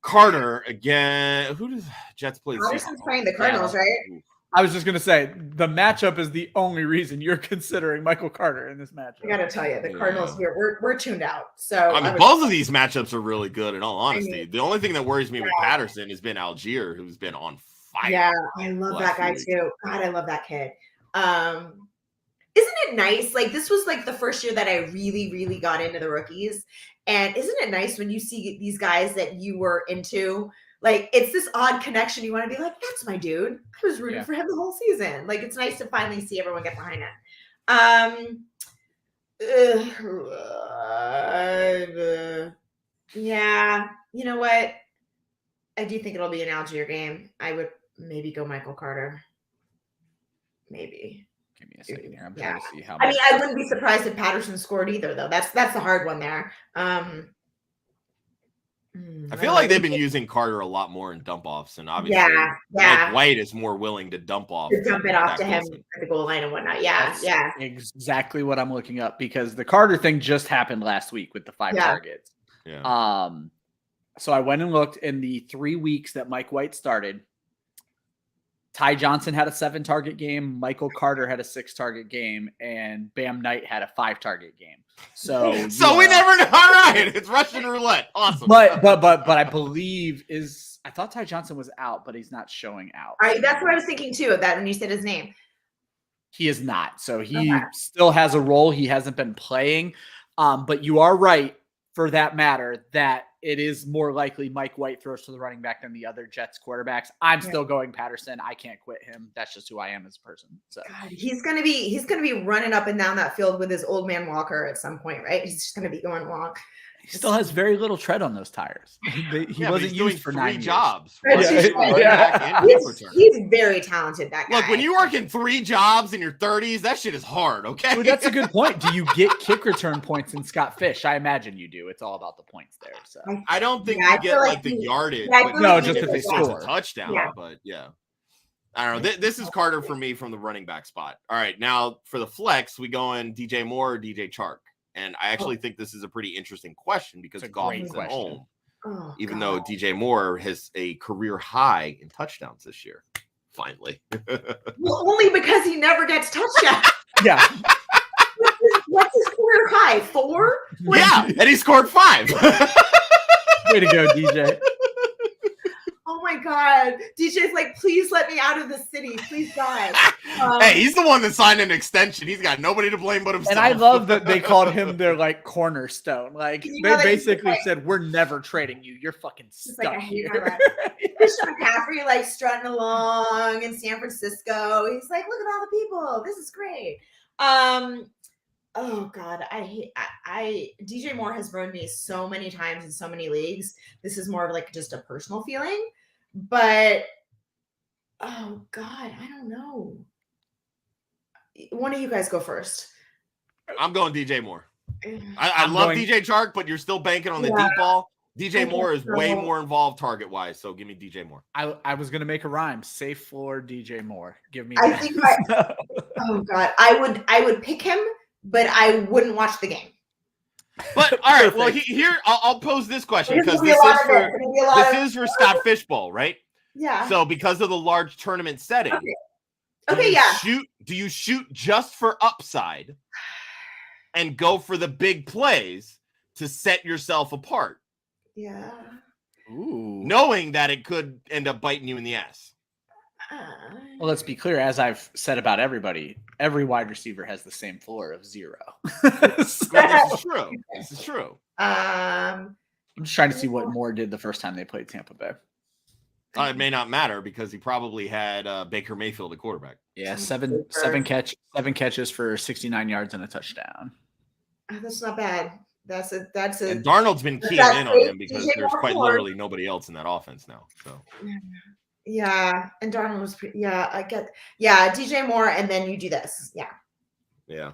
Carter again? Who does Jets play? Patterson's playing the Cardinals, right? I was just going to say, the matchup is the only reason you're considering Michael Carter in this matchup. I got to tell you, the Cardinals here, we're tuned out. So I mean, both of these matchups are really good, in all honesty. The only thing that worries me with Patterson has been Algier, who's been on fire. Yeah, I love that guy too. God, I love that kid. Isn't it nice? Like, this was like the first year that I really, really got into the rookies. And isn't it nice when you see these guys that you were into? Like, it's this odd connection. You want to be like, that's my dude. I was rooting for him the whole season. Like, it's nice to finally see everyone get behind it. Yeah, you know what? I do think it'll be an Algier game. I would maybe go Michael Carter. Maybe. Give me a second here. I'm trying to see how. I mean, I wouldn't be surprised if Patterson scored either, though. That's the hard one there. I feel like they've been using Carter a lot more in dump offs, and obviously, Mike White is more willing to dump off. To dump it off to him at the goal line and whatnot. Yeah, That's exactly what I'm looking up, because the Carter thing just happened last week with the 5 targets. Yeah. So I went and looked in the 3 weeks that Mike White started. Ty Johnson had a 7-target game. Michael Carter had a 6-target game, and Bam Knight had a 5-target game. So we never know. All right, it's Russian roulette. Awesome. But I believe I thought Ty Johnson was out, but he's not showing out. All right, that's what I was thinking too of that when you said his name. He is not. So he still has a role. He hasn't been playing. But you are right, for that matter, that it is more likely Mike White throws to the running back than the other Jets quarterbacks. I'm still going Patterson. I can't quit him. That's just who I am as a person. So God, he's gonna be running up and down that field with his old man walker at some point, right? He's just gonna be going long. He still has very little tread on those tires. He wasn't used for 9 jobs. He's very talented, that guy. Look, when you work in 3 jobs in your 30s, that shit is hard, okay? Well, that's a good point. Do you get kick return points in Scott Fish? I imagine you do. It's all about the points there. So I don't think you get like the yardage. No, just if they score a touchdown. But I don't know. This is Carter for me from the running back spot. All right, now for the flex, we go in DJ Moore or DJ Chark. And I actually think this is a pretty interesting question because Goff is at home, even though DJ Moore has a career high in touchdowns this year. Finally. Well, only because he never gets touchdowns. Yeah. What's his career high? 4? Yeah, and he scored 5. Way to go, DJ. Oh my God. DJ's like, please let me out of the city. Please, God. Hey, he's the one that signed an extension. He's got nobody to blame but himself. And I love that they called him their like cornerstone. Like they basically said, we're never trading you. You're fucking stuck here. Christian McCaffrey like strutting along in San Francisco. He's like, look at all the people. This is great. Oh God, I DJ Moore has burned me so many times in so many leagues. This is more of like just a personal feeling, but oh God, I don't know. One of you guys go first. I'm going DJ Moore. I love DJ Chark, but you're still banking on the deep ball. DJ Moore is way more involved target wise, so give me DJ Moore. I was gonna make a rhyme. Safe floor DJ Moore. Give me. Oh God, I would pick him, but I wouldn't watch the game. But all right, well here I'll pose this question because this is for Scott Fishbowl, right? Yeah. So because of the large tournament setting, okay, do you shoot just for upside and go for the big plays to set yourself apart? Yeah. Ooh. Knowing that it could end up biting you in the ass. Well, let's be clear. As I've said about everybody, every wide receiver has the same floor of 0. This is true. This is true. I'm just trying to see what Moore did the first time they played Tampa Bay. It may not matter because he probably had Baker Mayfield at quarterback. Yeah, seven catches for 69 yards and a touchdown. That's not bad. That's a. And Darnold's been keying in on him because there's quite literally nobody else in that offense now. So. Yeah, and Darnold was I get. Yeah, DJ Moore, and then you do this. Yeah. Yeah.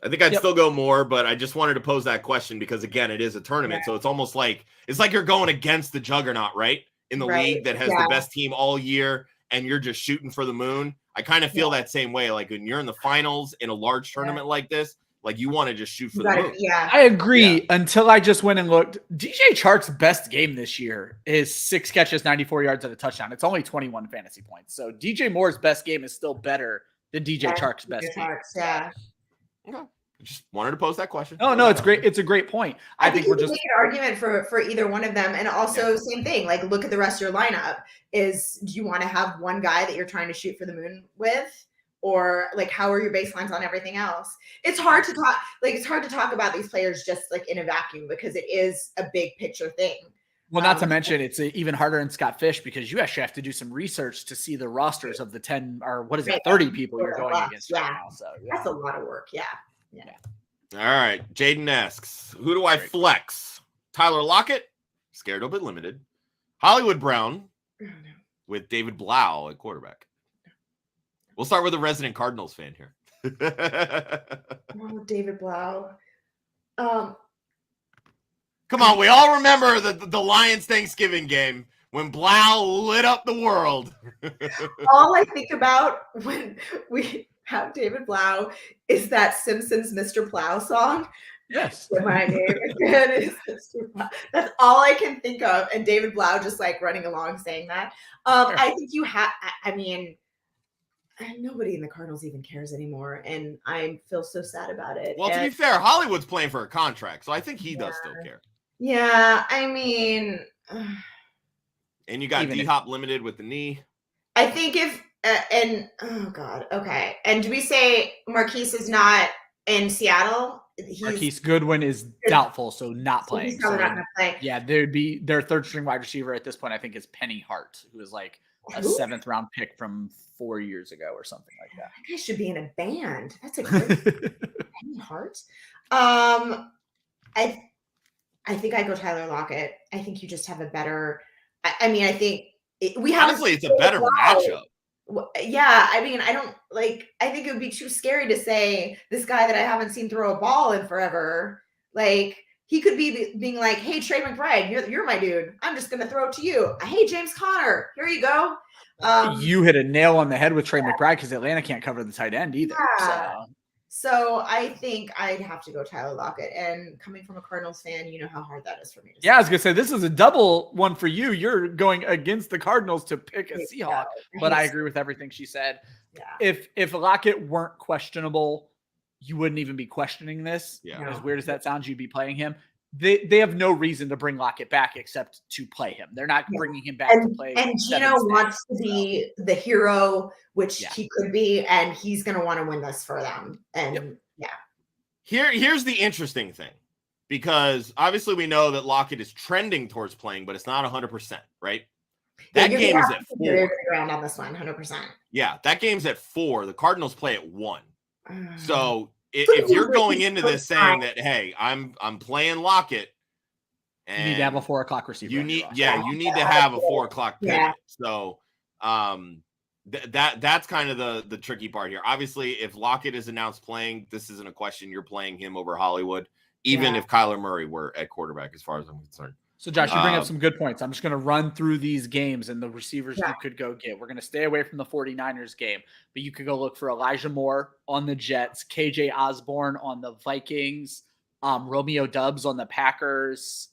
I think I'd still go Moore, but I just wanted to pose that question because again, it is a tournament, so it's almost like you're going against the juggernaut, right? In the league that has the best team all year, and you're just shooting for the moon. I kind of feel that same way. Like when you're in the finals in a large tournament like this, like you want to just shoot for the moon. Yeah, I agree. Until I just went and looked. DJ Chark's best game this year is 6 catches, 94 yards, and a touchdown. It's only 21 fantasy points. So DJ Moore's best game is still better than DJ Chark's best game. Yeah. Okay. Just wanted to pose that question. No, it's great. It's a great point. I think we're just make an argument for either one of them, and also same thing. Like, look at the rest of your lineup. Do you want to have one guy that you're trying to shoot for the moon with, or like how are your baselines on everything else? It's hard to talk. Like, it's hard to talk about these players just like in a vacuum because it is a big picture thing. Well, not to mention it's even harder in Scott Fish because you actually have to do some research to see the rosters of the 10 or 30 people you're going against right now. So that's a lot of work. Yeah. All right. Jaden asks, who do I flex? Tyler Lockett, scared a bit limited. Hollywood Brown with David Blau at quarterback. We'll start with a resident Cardinals fan here. David Blau. Come on, we all remember the Lions Thanksgiving game when Blau lit up the world. All I think about when we have David Blau is that Simpsons Mr. Plow song. Yes. My name is Mr. Plow. That's all I can think of. And David Blau just like running along saying that. I think you have, I mean, nobody in the Cardinals even cares anymore. And I feel so sad about it. Well, to be fair, Hollywood's playing for a contract. So I think he does still care. Yeah. I mean. And you got D-Hop limited with the knee. I think if, oh God, okay. And do we say Marquise is not in Seattle? Marquise Goodwin is doubtful, so not playing. He's probably not going to play. Yeah, there'd be their third string wide receiver at this point. I think is Penny Hart, who is like a 7th round pick from 4 years ago or something like that. That guy should be in a band. That's a good Penny Hart. I think I go Tyler Lockett. I think you just have a better. I mean, I think we have. Honestly, it's a better matchup. Yeah, I mean, I don't like. I think it would be too scary to say this guy that I haven't seen throw a ball in forever. Like he could be being like, "Hey, Trey McBride, you're my dude. I'm just gonna throw it to you. Hey, James Conner, here you go." You hit a nail on the head with Trey McBride because Atlanta can't cover the tight end either. Yeah. So I think I'd have to go Tyler Lockett. And coming from a Cardinals fan, you know how hard that is for me to say. I was going to say, this is a double one for you. You're going against the Cardinals to pick a Seahawk. But I agree with everything she said. Yeah. If Lockett weren't questionable, you wouldn't even be questioning this. Yeah. As weird as that sounds, you'd be playing him. They have no reason to bring Lockett back except to play him. They're not bringing him back to play. And Gino wants to be the hero, which he could be, and he's going to want to win this for them. And here's the interesting thing, because obviously we know that Lockett is trending towards playing, but it's not 100%, right? That game is at 4. On this one, 100%. Yeah, that game's at 4. The Cardinals play at 1. So if you're going into this saying that, hey, I'm playing Lockett, and You need to have a 4 o'clock receiver. you need to have a 4 o'clock pivot. Yeah. So that's kind of the tricky part here. Obviously, if Lockett is announced playing, this isn't a question. You're playing him over Hollywood, even if Kyler Murray were at quarterback, as far as I'm concerned. So, Josh, you bring up some good points. I'm just going to run through these games and the receivers you could go get. We're going to stay away from the 49ers game, but you could go look for Elijah Moore on the Jets, KJ Osborne on the Vikings, Romeo Doubs on the Packers,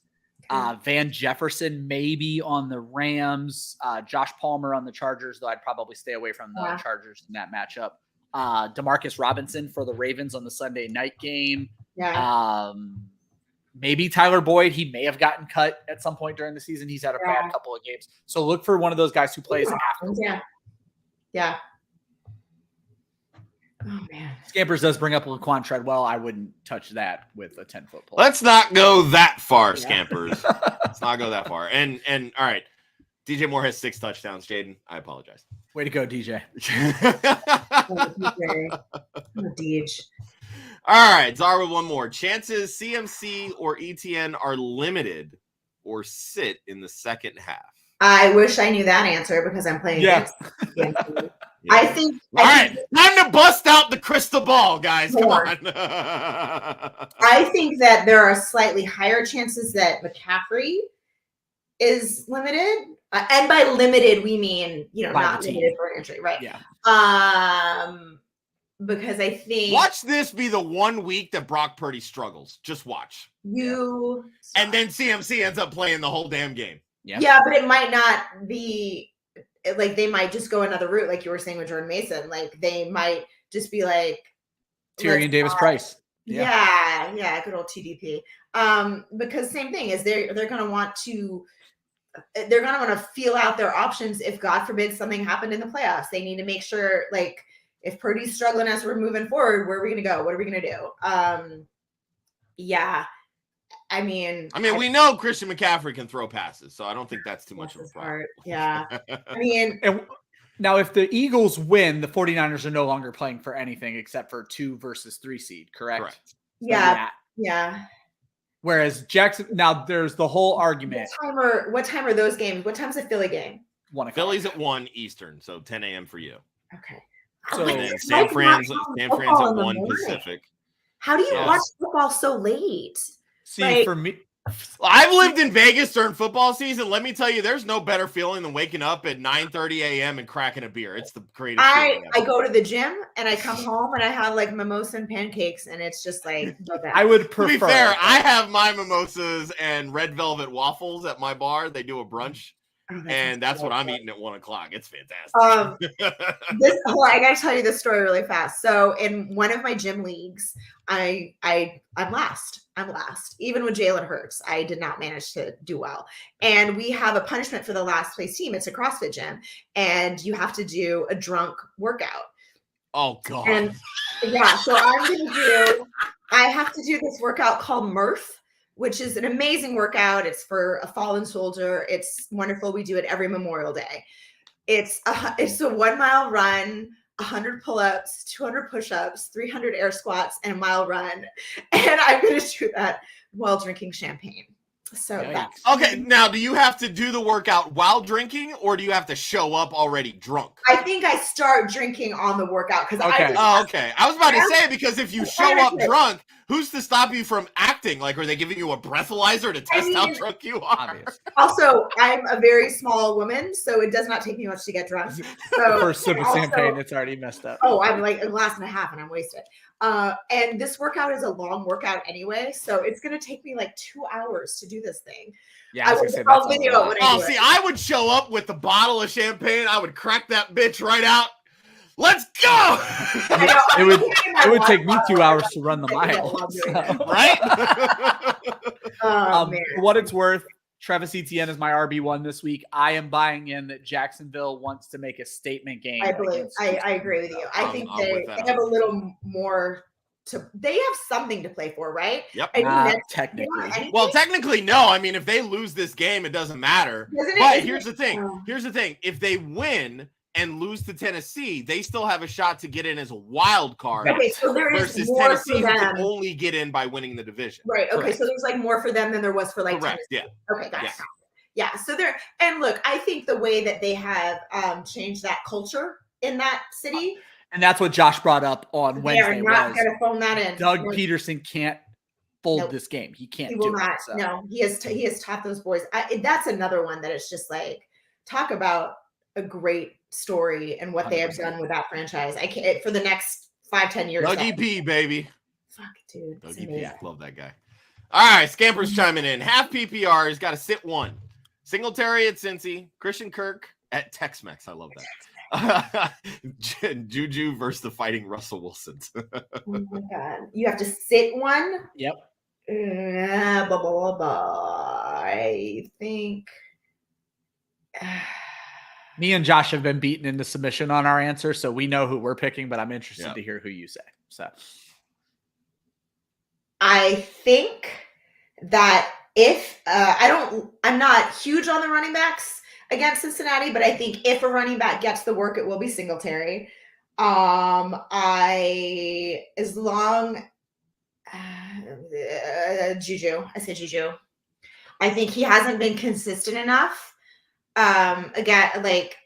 Van Jefferson maybe on the Rams, Josh Palmer on the Chargers, though I'd probably stay away from the Chargers in that matchup. Demarcus Robinson for the Ravens on the Sunday night game. Maybe Tyler Boyd. He may have gotten cut at some point during the season. He's had a bad couple of games. So look for one of those guys who plays after. Yeah. Oh, man. Scampers does bring up Laquan Treadwell. I wouldn't touch that with a 10-foot pole. Let's not go that far, Scampers. Let's not go that far. And all right, DJ Moore has 6 touchdowns. Jaden, I apologize. Way to go, DJ. DJ. All right, Czar with one more. Chances CMC or ETN are limited or sit in the second half. I wish I knew that answer because I'm playing against CMC. I think. All right, time to bust out the crystal ball, guys. Come on. I think that there are slightly higher chances that McCaffrey is limited. And by limited, we mean, not limited for an injury, right? Yeah. Because I think watch this be the 1 week that Brock Purdy struggles. Just watch. And then CMC ends up playing the whole damn game. Yeah, but it might not be like they might just go another route, like you were saying with Jordan Mason. Like they might just be like Tyrion Davis Price. Yeah, good old TDP. Because same thing is they're gonna want to feel out their options if God forbid something happened in the playoffs. They need to make sure, like, if Purdy's struggling as we're moving forward, where are we going to go? What are we going to do? I mean, we know Christian McCaffrey can throw passes, so I don't think that's too much of a problem. Yeah. I mean, now if the Eagles win, the 49ers are no longer playing for anything except for 2 versus 3 seed, correct? Yeah. Whereas Jackson, now there's the whole argument. What time are those games? What time's the Philly game? 1 o'clock. Philly's at 1 Eastern, so 10 a.m. for you. Okay. So then San Fran's at 1 Pacific. How do you watch football so late? See, for me, I've lived in Vegas during football season. Let me tell you, there's no better feeling than waking up at 9:30 a.m. and cracking a beer. It's the greatest feeling ever. I go to the gym and I come home and I have like mimosa and pancakes and it's just like the best. I would prefer. To be fair, I have my mimosas and red velvet waffles at my bar. They do a brunch. And that's what I'm eating at 1 o'clock. It's fantastic. I gotta tell you this story really fast. So in one of my gym leagues, I'm last. Even with Jalen Hurts, I did not manage to do well. And we have a punishment for the last place team. It's a CrossFit gym, and you have to do a drunk workout. Oh God. And so I have to do this workout called Murph, which is an amazing workout. It's for a fallen soldier. It's wonderful. We do it every Memorial Day. It's a 1 mile run, 100 pull-ups, 200 push-ups, 300 air squats, and a mile run. And I'm going to do that while drinking champagne. So that's okay. Now, do you have to do the workout while drinking, or do you have to show up already drunk? I think I start drinking on the workout because okay. I was about to say, because if you show up drunk, who's to stop you from acting? Like, are they giving you a breathalyzer to test how drunk you are? Also, I'm a very small woman, so it does not take me much to get drunk. So first sip of champagne, it's already messed up. Oh, I'm like a glass and a half, and I'm wasted. And this workout is a long workout anyway, so it's going to take me like 2 hours to do this thing. Yeah, I was gonna say I would show up with a bottle of champagne. I would crack that bitch right out. Let's go. It would take me 2 hours to run the mile, right? For what it's worth, Travis Etienne is my RB1 this week. I am buying in that Jacksonville wants to make a statement game. I agree with you. I think they have a little more they have something to play for, right? Yep. Technically. Well, technically, no. I mean, if they lose this game, it doesn't matter. But here's the thing. If they win and lose to Tennessee, they still have a shot to get in as a wild card. Okay, so there is versus more Tennessee, for who them. can only get in by winning the division. Right. Okay. Correct. So there's like more for them than there was for like Correct. Tennessee. Yeah. Okay. Gotcha. Yes. Yeah. So there, and look, I think the way that they have changed that culture in that city, And that's what Josh brought up on they Wednesday. are not Was going to phone that in. Doug No, Peterson can't fold Nope. this game. He can't he will do not. it. So. No, he has taught those boys. That's another one that it's just like, talk about a great story and what they have 100%. done with that franchise. I can't for the next 5-10 years. Dougie P, baby. Fuck, dude. it's Dougie P. amazing. Love that guy. All right, Scamper's chiming in. Half PPR has got to sit one. Singletary at Cincy. Christian Kirk at Tex-Mex. I love that. Juju versus the fighting Russell Wilsons. Oh my god. You have to sit one. Yep. Blah, blah, blah, blah. I think Me and Josh have been beaten into submission on our answer, so we know who we're picking, but I'm interested Yeah. to hear who you say. So I think that if I'm not huge on the running backs against Cincinnati, but I think if a running back gets the work, it will be Singletary. Juju. I say Juju. I think he hasn't been consistent enough. Again, like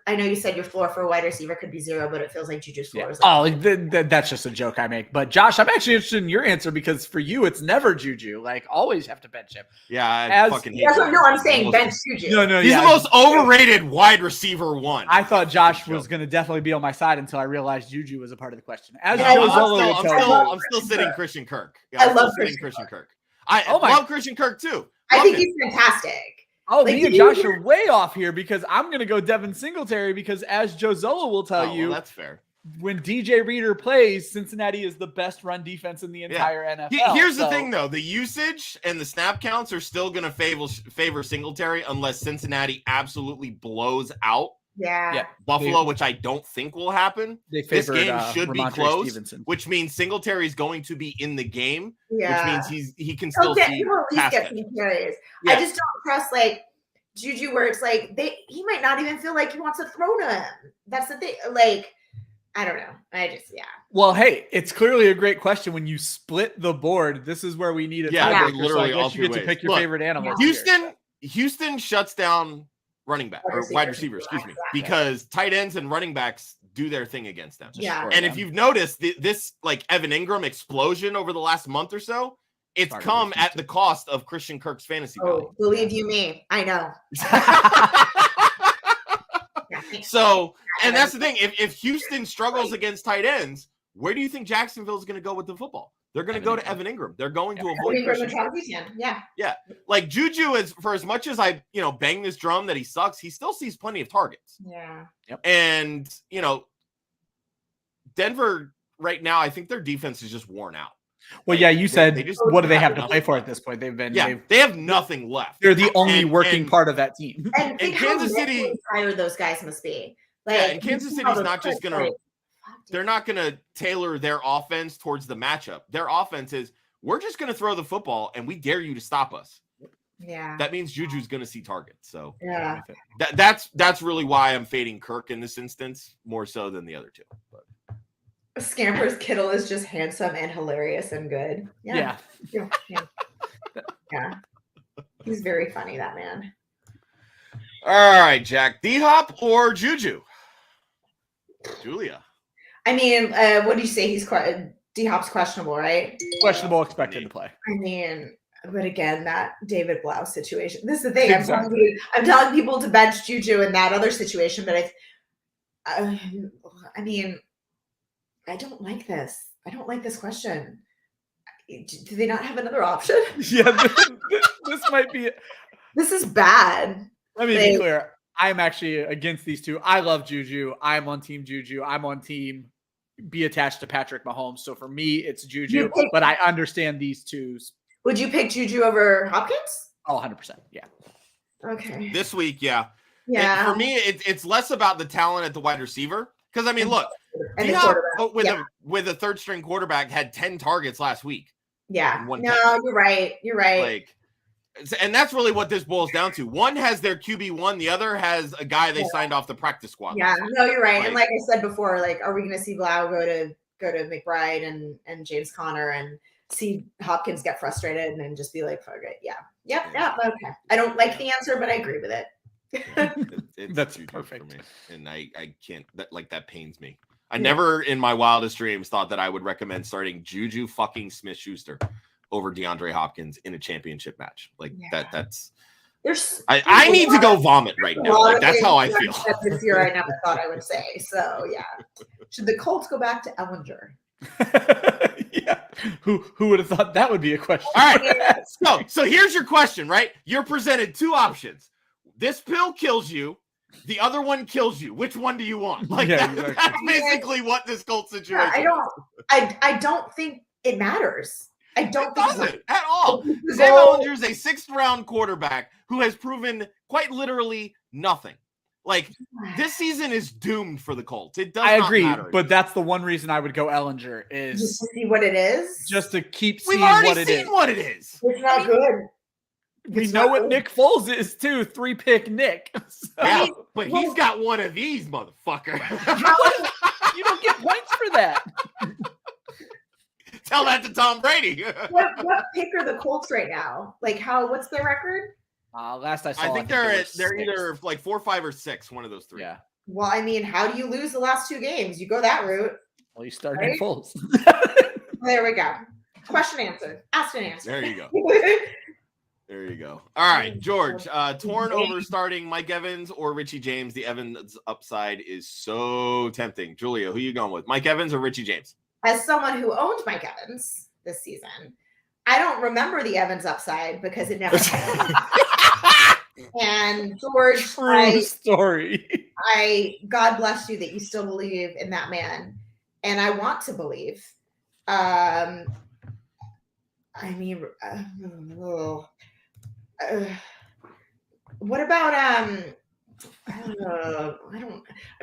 I know you said your floor for a wide receiver could be 0, but it feels like Juju's floor is like, that's just a joke I make. But Josh, I'm actually interested in your answer because for you, it's never Juju. Like always have to bench him. Yeah, I fucking hate that's what, him. no, I'm saying bench Juju. No, He's the most overrated wide receiver one. I thought Josh was going to definitely be on my side until I realized Juju was a part of the question. As Yeah, Joe I'm Zollo would tell you, I'm still sitting Christian Kirk. Yeah, I I'm still love sitting Christian Kirk. I love Christian Kirk too. I think Love him. he's fantastic. oh, Like, me and Josh are way off here because I'm going to go Devin Singletary because as Joe Zollo will tell you, that's fair. when DJ Reader plays, Cincinnati is the best run defense in the entire NFL. Here's the thing, though. The usage and the snap counts are still going to favor Singletary unless Cincinnati absolutely blows out Yeah. Buffalo, which I don't think will happen. They This favored, game should be Ramondre close, Stevenson. which means Singletary is going to be in the game, Yeah. which means he can still He'll see at least past get it. some carries. Yeah. I just don't trust like Juju where it's like he might not even feel like he wants to throw to him. That's the thing. Like, I don't know. Well, hey, it's clearly a great question. When you split the board, this is where we need a Yeah, tiebreaker. literally so I all guess you three get to ways. pick your Look, favorite animals. here. Houston shuts down running back or wide receivers, because tight ends and running backs do their thing against them. Yeah. And if you've noticed this like Evan Ingram explosion over the last month or so, it's come at the cost of Christian Kirk's fantasy value. Oh, believe you me, I know. So, and that's the thing. If Houston struggles against tight ends, where do you think Jacksonville is going to go with the football? They're going to go to Evan Ingram. They're going to avoid Christian Kirk. Yeah. Like Juju is, for as much as I, bang this drum that he sucks, he still sees plenty of targets. Yeah. Yep. And, Denver right now, I think their defense is just worn out. Well, yeah, you said, what do they have to nothing play for left. at this point? They have nothing left. They're the only working part of that team. And think Kansas how City, tired those guys must be. Like, and Kansas City's not just going to, they're not going to tailor their offense towards the matchup. Their offense is, we're just going to throw the football and we dare you to stop us. Yeah. That means Juju's going to see targets. So yeah. That's really why I'm fading Kirk in this instance more so than the other two. But. Scamper's Kittle is just handsome and hilarious and good. Yeah. He's very funny, that man. All right, Jack. D-Hop or Juju? Julia. I mean, what do you say? D-Hop's questionable, right? Questionable, expected to play. I mean, but again, that David Blau situation. This is the thing. Exactly. I'm telling people to bench Juju in that other situation, but I mean, I don't like this. I don't like this question. Do they not have another option? Yeah, this might be. This is bad. Let me be clear. I'm actually against these two. I love Juju. I'm on team Juju. I'm on team be attached to Patrick Mahomes. So for me, it's Juju, but I understand these twos. Would you pick Juju over Hopkins? Oh, 100%. Yeah. Okay. This week, yeah. Yeah. For me, it's less about the talent at the wide receiver. Because, I mean, look, with a third-string quarterback had 10 targets last week. Yeah. No, you're right. You're right. Like, And that's really what this boils down to. One has their QB1, the other has a guy they signed off the practice squad. Yeah, no, you're right. And like I said before, like, are we going to see Blau go to McBride and James Conner and see Hopkins get frustrated and then just be like, fuck it, yeah, okay. I don't like the answer, but I agree with it. That's Juju perfect for me, and I can't. That pains me. I never in my wildest dreams thought that I would recommend starting Juju fucking Smith-Schuster over DeAndre Hopkins in a championship match. Like that's. I need to go vomit right now. Like that's how I feel. This year, I never thought I would say. So yeah, should the Colts go back to Ellinger? Yeah, who would have thought that would be a question? All right, so here's your question. Right, you're presented two options. This pill kills you. The other one kills you. Which one do you want? Like exactly. That's basically what this Colts situation. I don't think it matters. I don't think it doesn't at all. Sam Ellinger is a 6th round quarterback who has proven quite literally nothing. Like this season is doomed for the Colts. It does. I agree, but that's the one reason I would go Ellinger is just to see what it is. Just to keep seeing what it is. We've already seen what it is. It's not good. We know what Nick Foles is too. 3-pick Nick. So. Yeah, but he's got one of these, motherfucker. You don't get points for that. Tell that to Tom Brady. What pick are the Colts right now? Like what's their record? Last I saw, I think they're either like 4, 5, or 6. One of those three. Yeah. Well, I mean, how do you lose the last 2 games? You go that route. Well, you start in Foles. There we go. Question answered. Asked and answered. There you go. There you go. All right, George. Torn over starting Mike Evans or Richie James. The Evans upside is so tempting. Julia, who are you going with? Mike Evans or Richie James? As someone who owned Mike Evans this season, I don't remember the Evans upside because it never happened. And George, true story. God bless you that you still believe in that man, and I want to believe. I mean, what about I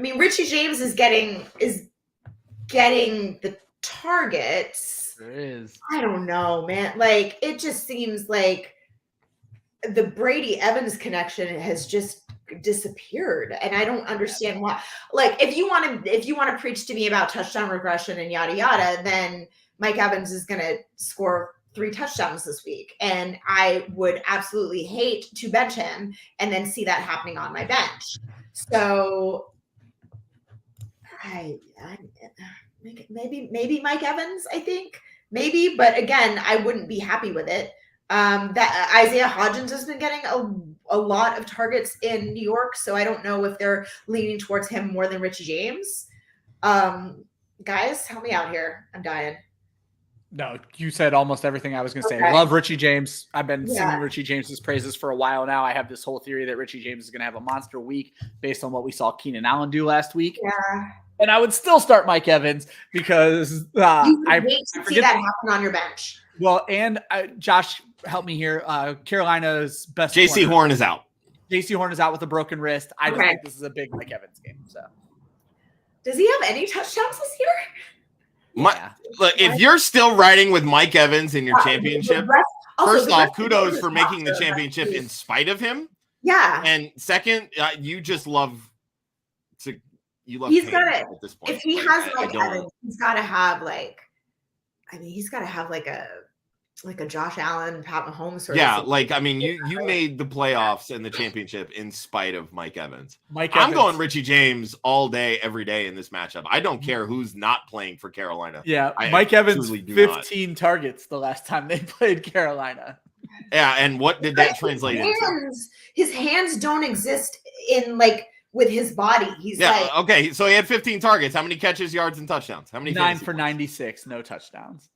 mean, Richie James is getting the targets. There is. I don't know, man. Like it just seems like the Brady Evans connection has just disappeared, and I don't understand why. Like if you want to preach to me about touchdown regression and yada yada, then Mike Evans is going to score 3 touchdowns this week, and I would absolutely hate to bench him and then see that happening on my bench. So maybe Mike Evans, I think maybe, but again, I wouldn't be happy with it. That Isaiah Hodgins has been getting a lot of targets in New York, so I don't know if they're leaning towards him more than Richie James. Guys, help me out here. I'm dying. No, you said almost everything I was going to say. Okay. Love Richie James. I've been singing Richie James's praises for a while now. I have this whole theory that Richie James is going to have a monster week based on what we saw Keenan Allen do last week. Yeah. And I would still start Mike Evans because I see that happen on your bench. Well, and Josh, help me here. Carolina's best J.C. Horn is out. J.C. Horn is out with a broken wrist. I just think this is a big Mike Evans game. So, does he have any touchdowns this year? Look, if you're still riding with Mike Evans in your championship, first off, kudos for making the championship in spite of him. Yeah. And second, you just love to. You love. He's got to. At this point. If he has Mike Evans, he's got to have like. I mean, he's got to have like a Josh Allen, Pat Mahomes. You made the playoffs and the championship in spite of Mike Evans. I'm going Richie James all day, every day in this matchup. I don't care who's not playing for Carolina. Yeah, Mike Evans, 15 targets the last time they played Carolina. Yeah, and what did that translate into? His hands don't exist in with his body. He's okay. So he had 15 targets. How many catches, yards, and touchdowns? How many? 9 for 96, no touchdowns.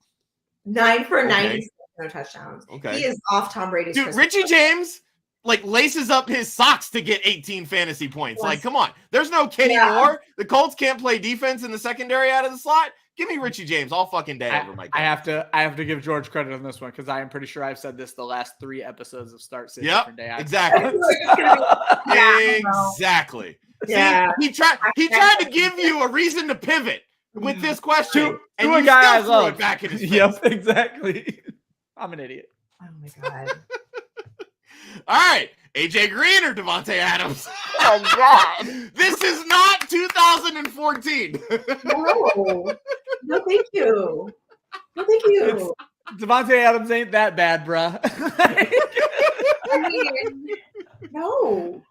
9 for 96, no touchdowns. Okay, he is off Tom Brady's. Dude, Richie James laces up his socks to get 18 fantasy points. Yes. Come on, there's no kidding more. The Colts can't play defense in the secondary out of the slot. Give me Richie James all fucking day over Mike. I have to give George credit on this one because I am pretty sure I've said this the last 3 episodes of Start Sit Different Day. Exactly. Exactly. Yeah. See, he tried to give you a reason to pivot with this question, and you still threw it back in his face. Yep, exactly. I'm an idiot. Oh my god. All right. AJ Green or Devontae Adams? Oh, God. This is not 2014. No. No, thank you. No, thank you. Devontae Adams ain't that bad, bruh. I mean, no.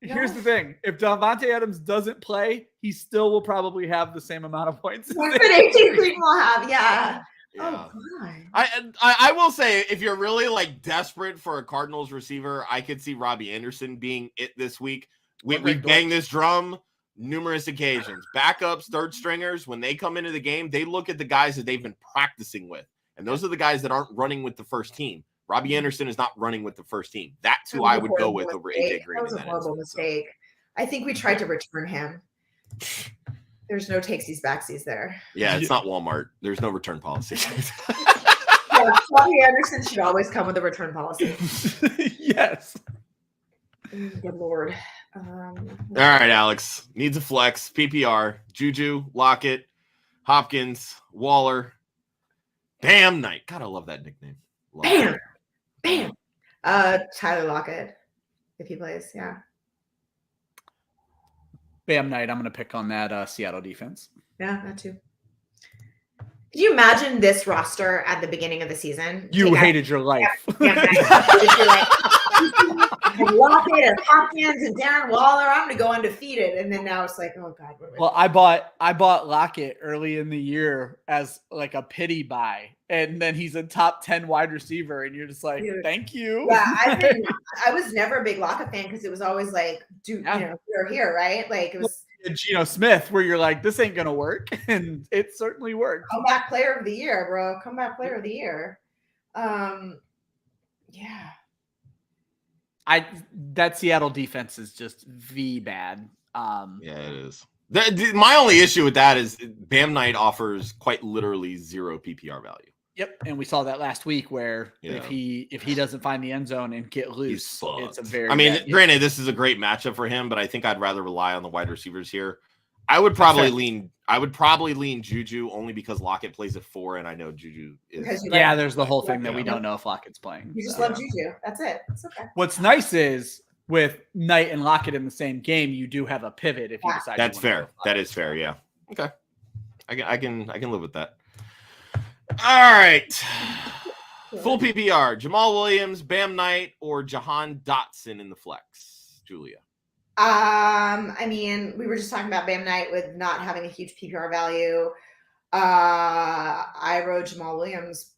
Here's the thing. If Devontae Adams doesn't play, he still will probably have the same amount of points. What did AJ Green will have? Yeah. Yeah. Oh, God. I will say, if you're really like desperate for a Cardinals receiver, I could see Robbie Anderson being it this week. We bang this drum numerous occasions. Backups, third stringers, when they come into the game, they look at the guys that they've been practicing with. And those are the guys that aren't running with the first team. Robbie Anderson is not running with the first team. That's who I would go with over AJ Green. That was a horrible mistake. I think we tried to return him. There's no takesies backsies there. Yeah, it's not Walmart. There's no return policy. Yeah, Robbie Anderson should always come with a return policy. Yes. Good Lord. All right, Alex. Needs a flex. PPR. Juju, Lockett, Hopkins, Waller. Bam Knight. God, I love that nickname. Bam. Bam. Tyler Lockett, if he plays, yeah. Bam Knight, I'm going to pick on that Seattle defense. Yeah, that too. Could you imagine this roster at the beginning of the season? You hated your life. Lockett and Hopkins and Darren Waller, I'm going to go undefeated. And then now it's like, oh, God. Well, I bought Lockett early in the year as like a pity buy. And then he's a top 10 wide receiver. And you're just like, dude, thank you. Yeah, I was never a big Lockett fan because it was always like, dude, you're here, right? Like it was Geno Smith, where you're like, this ain't going to work. And it certainly worked. Comeback player of the year, bro. Comeback player of the year. Yeah. That Seattle defense is just bad. Yeah, it is. My only issue with that is Bam Knight offers quite literally zero PPR value. Yep, and we saw that last week where if he doesn't find the end zone and get loose, it's a very. I mean, granted, this is a great matchup for him, but I think I'd rather rely on the wide receivers here. I would probably lean Juju only because Lockett plays at 4, and I know Juju is. There's the whole thing that we don't know if Lockett's playing. You just love Juju. That's it. It's okay. What's nice is with Knight and Lockett in the same game, you do have a pivot if you decide. That's fair. That is fair. Yeah. Okay. I can live with that. All right. Full PPR. Jamal Williams, Bam Knight, or Jahan Dotson in the flex. Julia. I mean, we were just talking about Bam Knight with not having a huge PPR value. I rode Jamal Williams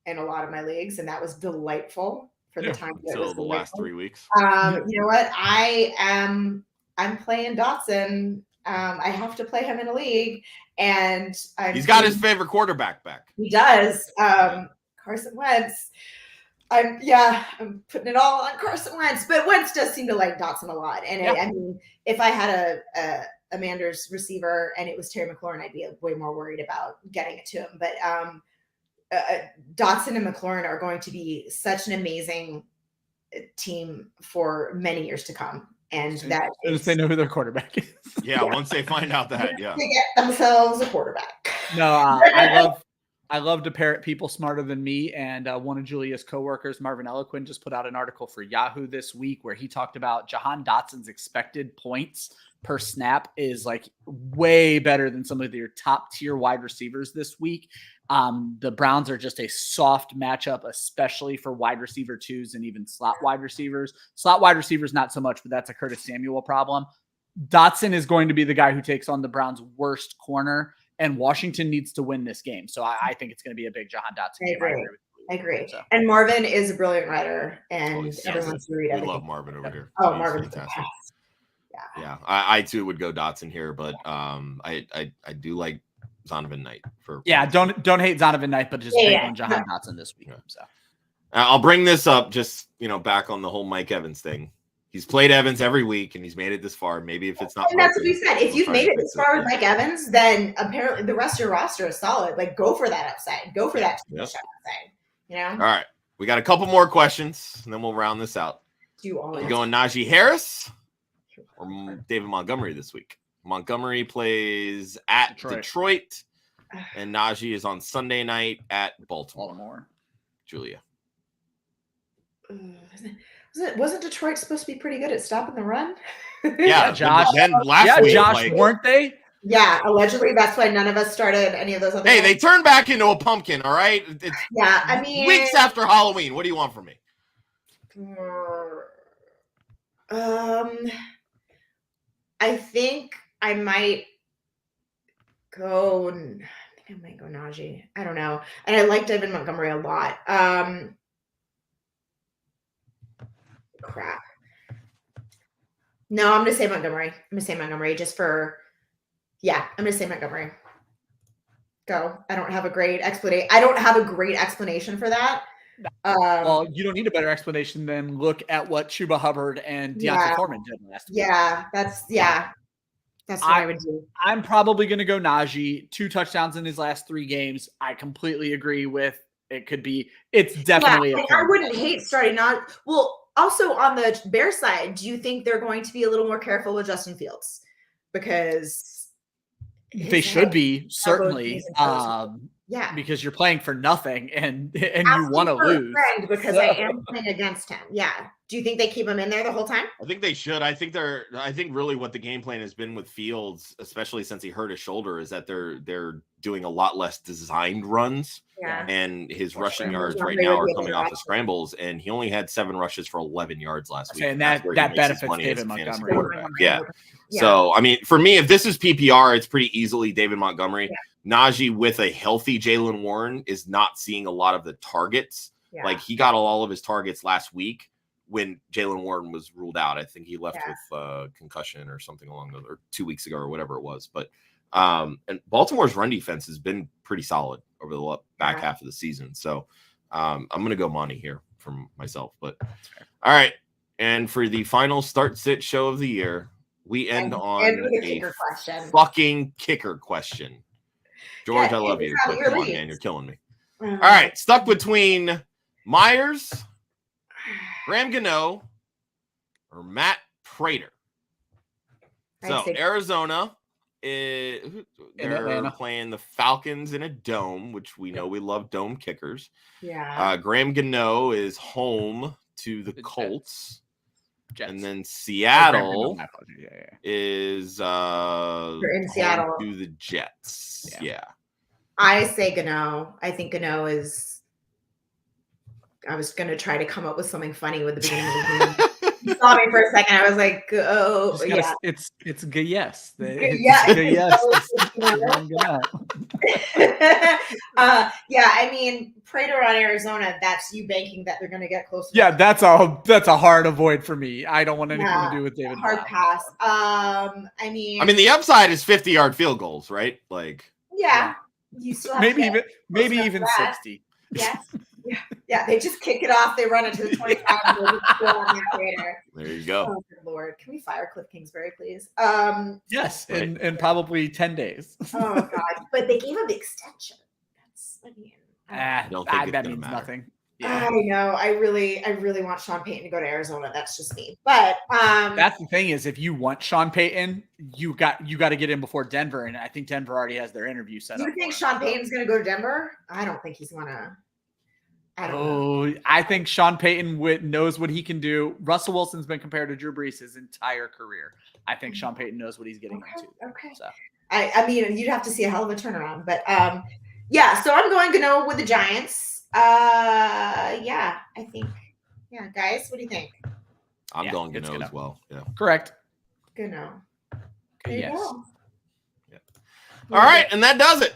in a lot of my leagues, and that was delightful for the time. So the last 3 weeks. You know what? I'm playing Dotson. I have to play him in a league, and he's got his favorite quarterback back. He does. Carson Wentz. I'm putting it all on Carson Wentz, but Wentz does seem to like Dotson a lot. And I mean, if I had a Manders receiver and it was Terry McLaurin, I'd be way more worried about getting it to him. But Dotson and McLaurin are going to be such an amazing team for many years to come. And that they know who their quarterback is. Yeah, once they find out that, they get themselves a quarterback. No, I love to parrot people smarter than me. And one of Julia's coworkers, Marvin Eloquin, just put out an article for Yahoo this week where he talked about Jahan Dotson's expected points per snap is like way better than some of their top tier wide receivers this week. The Browns are just a soft matchup, especially for wide receiver 2s and even slot wide receivers. Slot wide receivers, not so much, but that's a Curtis Samuel problem. Dotson is going to be the guy who takes on the Browns' worst corner, and Washington needs to win this game. So I think it's going to be a big Jahan Dotson game. I agree. So. And Marvin is a brilliant writer, and everyone's to read everything. We love Marvin over here. Oh, Marvin's fantastic. Yeah. I too would go Dotson here, but I do like Zonovan Knight for. Yeah, don't hate Zonovan Knight, but just big on Jahan Dotson this week. So I'll bring this up just back on the whole Mike Evans thing. He's played Evans every week, and he's made it this far. Maybe if it's not, and that's what we said. If you've made it this far with Mike Evans, then apparently the rest of your roster is solid. Like, go for that upside. Go for that upside. You know. All right, we got a couple more questions, and then we'll round this out. You going Najee Harris or David Montgomery this week? Montgomery plays at Detroit, and Najee is on Sunday night at Baltimore. Julia. Wasn't Detroit supposed to be pretty good at stopping the run? Yeah, Josh. Then last week, Josh, like, weren't they? Yeah, allegedly that's why none of us started any of those other hey, ones. they turned back into a pumpkin, all right? It's Yeah, I mean weeks after Halloween. What do you want from me? I think I might go Najee. I don't know. And I like David Montgomery a lot. Crap. No, I'm gonna say Montgomery. Just for I'm gonna say Montgomery. Go. I don't have a great explanation for that. Well, you don't need a better explanation than look at what Chuba Hubbard and Deontay Foreman did last week. That's what I would do. I'm probably going to go Najee. 2 touchdowns in his last 3 games. I completely agree with it. It's definitely I wouldn't hate starting not. Well, also on the Bear side, do you think they're going to be a little more careful with Justin Fields? Because they should be, certainly. Yeah, because you're playing for nothing and you want to lose. Because I am playing against him. Yeah. Do you think they keep him in there the whole time? I think they should. I think really what the game plan has been with Fields, especially since he hurt his shoulder, is that they're doing a lot less designed runs. Yeah. And his rushing yards right now are coming off of scrambles, and he only had 7 rushes for 11 yards last week. And that benefits David Montgomery. Yeah. So, I mean, for me, if this is PPR, it's pretty easily David Montgomery. Yeah. Najee with a healthy Jaylen Warren is not seeing a lot of the targets. Yeah. Like, he got all of his targets last week when Jaylen Warren was ruled out. I think he left with concussion or something along those, or 2 weeks ago or whatever it was. But and Baltimore's run defense has been pretty solid over the back half of the season. So I'm going to go Monty here from myself. But all right. And for the final start sit show of the year, we end on a fucking kicker question. George, I love you. But come on, man, you're killing me. All right. Stuck between Myers, Graham Gano, or Matt Prater. So Arizona, they're playing the Falcons in a dome, which we know we love dome kickers. Yeah. Graham Gano is home to the Colts. Jets. And then Seattle is they're in Seattle to the Jets. Yeah. I say Gano. I think Gano is. I was going to try to come up with something funny with the beginning of the game. You saw me for a second. I was like, "Oh, yeah." It's yes. I mean, Prater on Arizona. That's you banking that they're going to get closer. Yeah, that's a hard avoid for me. I don't want anything to do with David. Hard pass. I mean, the upside is 50-yard field goals, right? Like, you still have maybe even 60. Yes. Yeah, they just kick it off. They run it to the 25. There you go. Oh, good Lord. Can we fire Cliff Kingsbury, please? Yes, in probably 10 days. Oh, God. But they gave him the extension. That means nothing. Yeah. I know. I really want Sean Payton to go to Arizona. That's just me. But that's the thing is, if you want Sean Payton, you got to get him before Denver, and I think Denver already has their interview set up. You think Sean Payton's going to go to Denver? I don't think he's going to. I think Sean Payton knows what he can do. Russell Wilson's been compared to Drew Brees his entire career. I think Sean Payton knows what he's getting into. Okay. So. I mean, you'd have to see a hell of a turnaround. But, so I'm going to go with the Giants. I think. Yeah, guys, what do you think? I'm going Gano as well. Yeah. Correct. Gano. Yes. Yeah. All right, and that does it.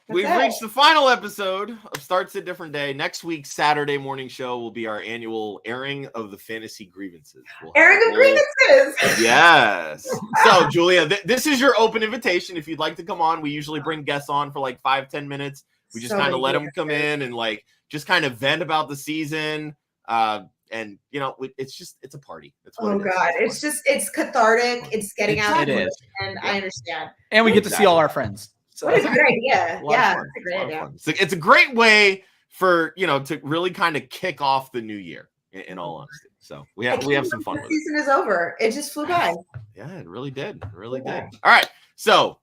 We've reached the final episode of Starts a Different Day. Next week's Saturday morning show will be our annual airing of the fantasy grievances. Airing of grievances! Yes. So, Julia, this is your open invitation. If you'd like to come on, we usually bring guests on for like 5-10 minutes. We just kind of let them come in and like just kind of vent about the season. And it's a party. That's what it's cathartic. It's getting out. It is. And I understand. And we get to see all our friends. So. What a good idea. Yeah, it's a great idea. It's a great way for, to really kind of kick off the new year, in all honesty. So we have some fun with it. The season is over. It just flew by. Yeah, it really did. It really did. All right. So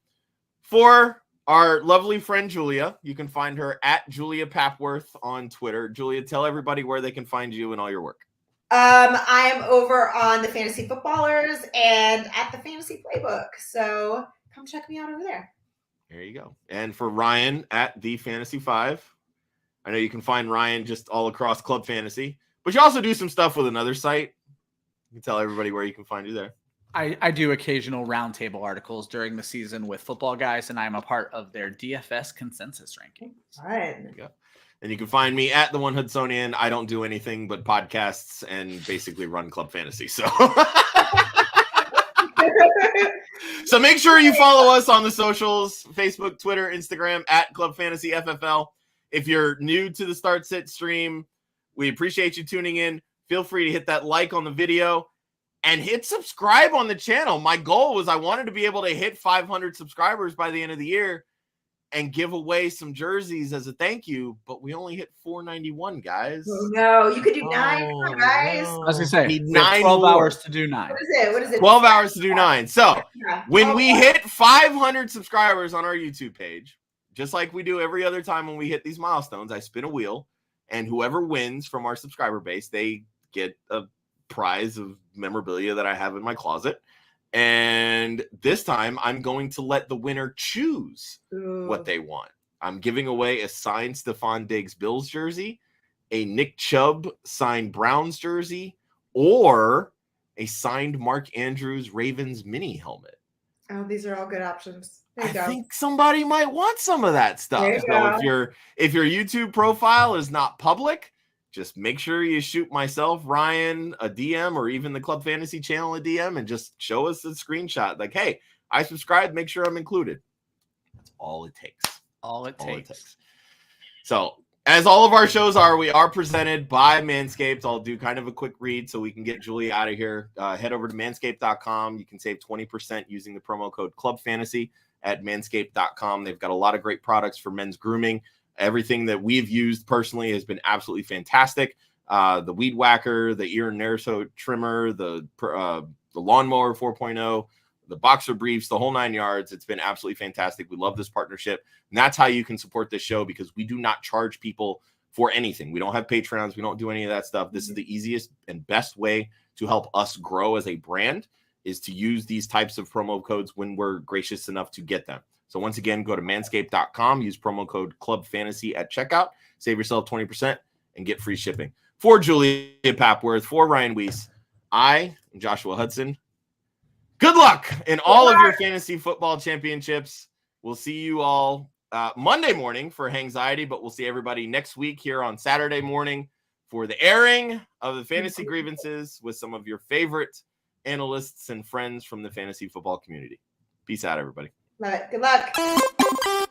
for our lovely friend Julia. You can find her at Julia Papworth on Twitter. Julia, tell everybody where they can find you and all your work. I am over on the Fantasy Footballers and at the Fantasy Playbook. So come check me out over there. There you go. And for Ryan at the Fantasy 5. I know you can find Ryan just all across Club Fantasy, but you also do some stuff with another site. You can tell everybody where you can find you there. I do occasional roundtable articles during the season with football guys, and I'm a part of their DFS consensus ranking. Fun. There you go. And you can find me at the One Hudsonian. I don't do anything but podcasts and basically run Club Fantasy. So, so make sure you follow us on the socials, Facebook, Twitter, Instagram, at Club Fantasy FFL. If you're new to the Start Sit stream, we appreciate you tuning in. Feel free to hit that like on the video and hit subscribe on the channel. My goal was I wanted to be able to hit 500 subscribers by the end of the year and give away some jerseys as a thank you, but we only hit 491, guys. Oh, no, you could do 9. Come on, guys. I was going to say, Need we have 9 12 more. hours to do 9. What is it? 12 hours to do 9. So Yeah. when we hit 500 subscribers on our YouTube page, just like we do every other time when we hit these milestones, I spin a wheel, and whoever wins from our subscriber base, they get a prize of memorabilia that I have in my closet. And this time I'm going to let the winner choose what they want. I'm giving away a signed Stephon Diggs Bills jersey, a Nick Chubb signed Browns jersey, or a signed Mark Andrews Ravens mini helmet. Oh, these are all good options. There you I go. think somebody might want some of that stuff. There you So go. if your YouTube profile is not public, just make sure you shoot myself, Ryan, a DM, or even the Club Fantasy channel a DM, and just show us the screenshot. Like, hey, I subscribed. Make sure I'm included. That's all it takes. All it takes. So, as all of our shows are, we are presented by Manscaped. I'll do kind of a quick read so we can get Julie out of here. Head over to manscaped.com. You can save 20% using the promo code Club Fantasy at manscaped.com. They've got a lot of great products for men's grooming. Everything that we've used personally has been absolutely fantastic. The Weed Whacker, the ear and nair trimmer, the Lawnmower 4.0, the Boxer Briefs, the whole 9 yards. It's been absolutely fantastic. We love this partnership. And that's how you can support this show, because we do not charge people for anything. We don't have Patreons. We don't do any of that stuff. This is the easiest and best way to help us grow as a brand, is to use these types of promo codes when we're gracious enough to get them. So once again, go to manscaped.com, use promo code Club Fantasy at checkout, save yourself 20%, and get free shipping. For Julia Papworth, for Ryan Weisse, I am Joshua Hudson. Good luck in all of your fantasy football championships. We'll see you all Monday morning for Hangxiety, but we'll see everybody next week here on Saturday morning for the airing of the fantasy grievances with some of your favorite analysts and friends from the fantasy football community. Peace out, everybody. Love it. Good luck.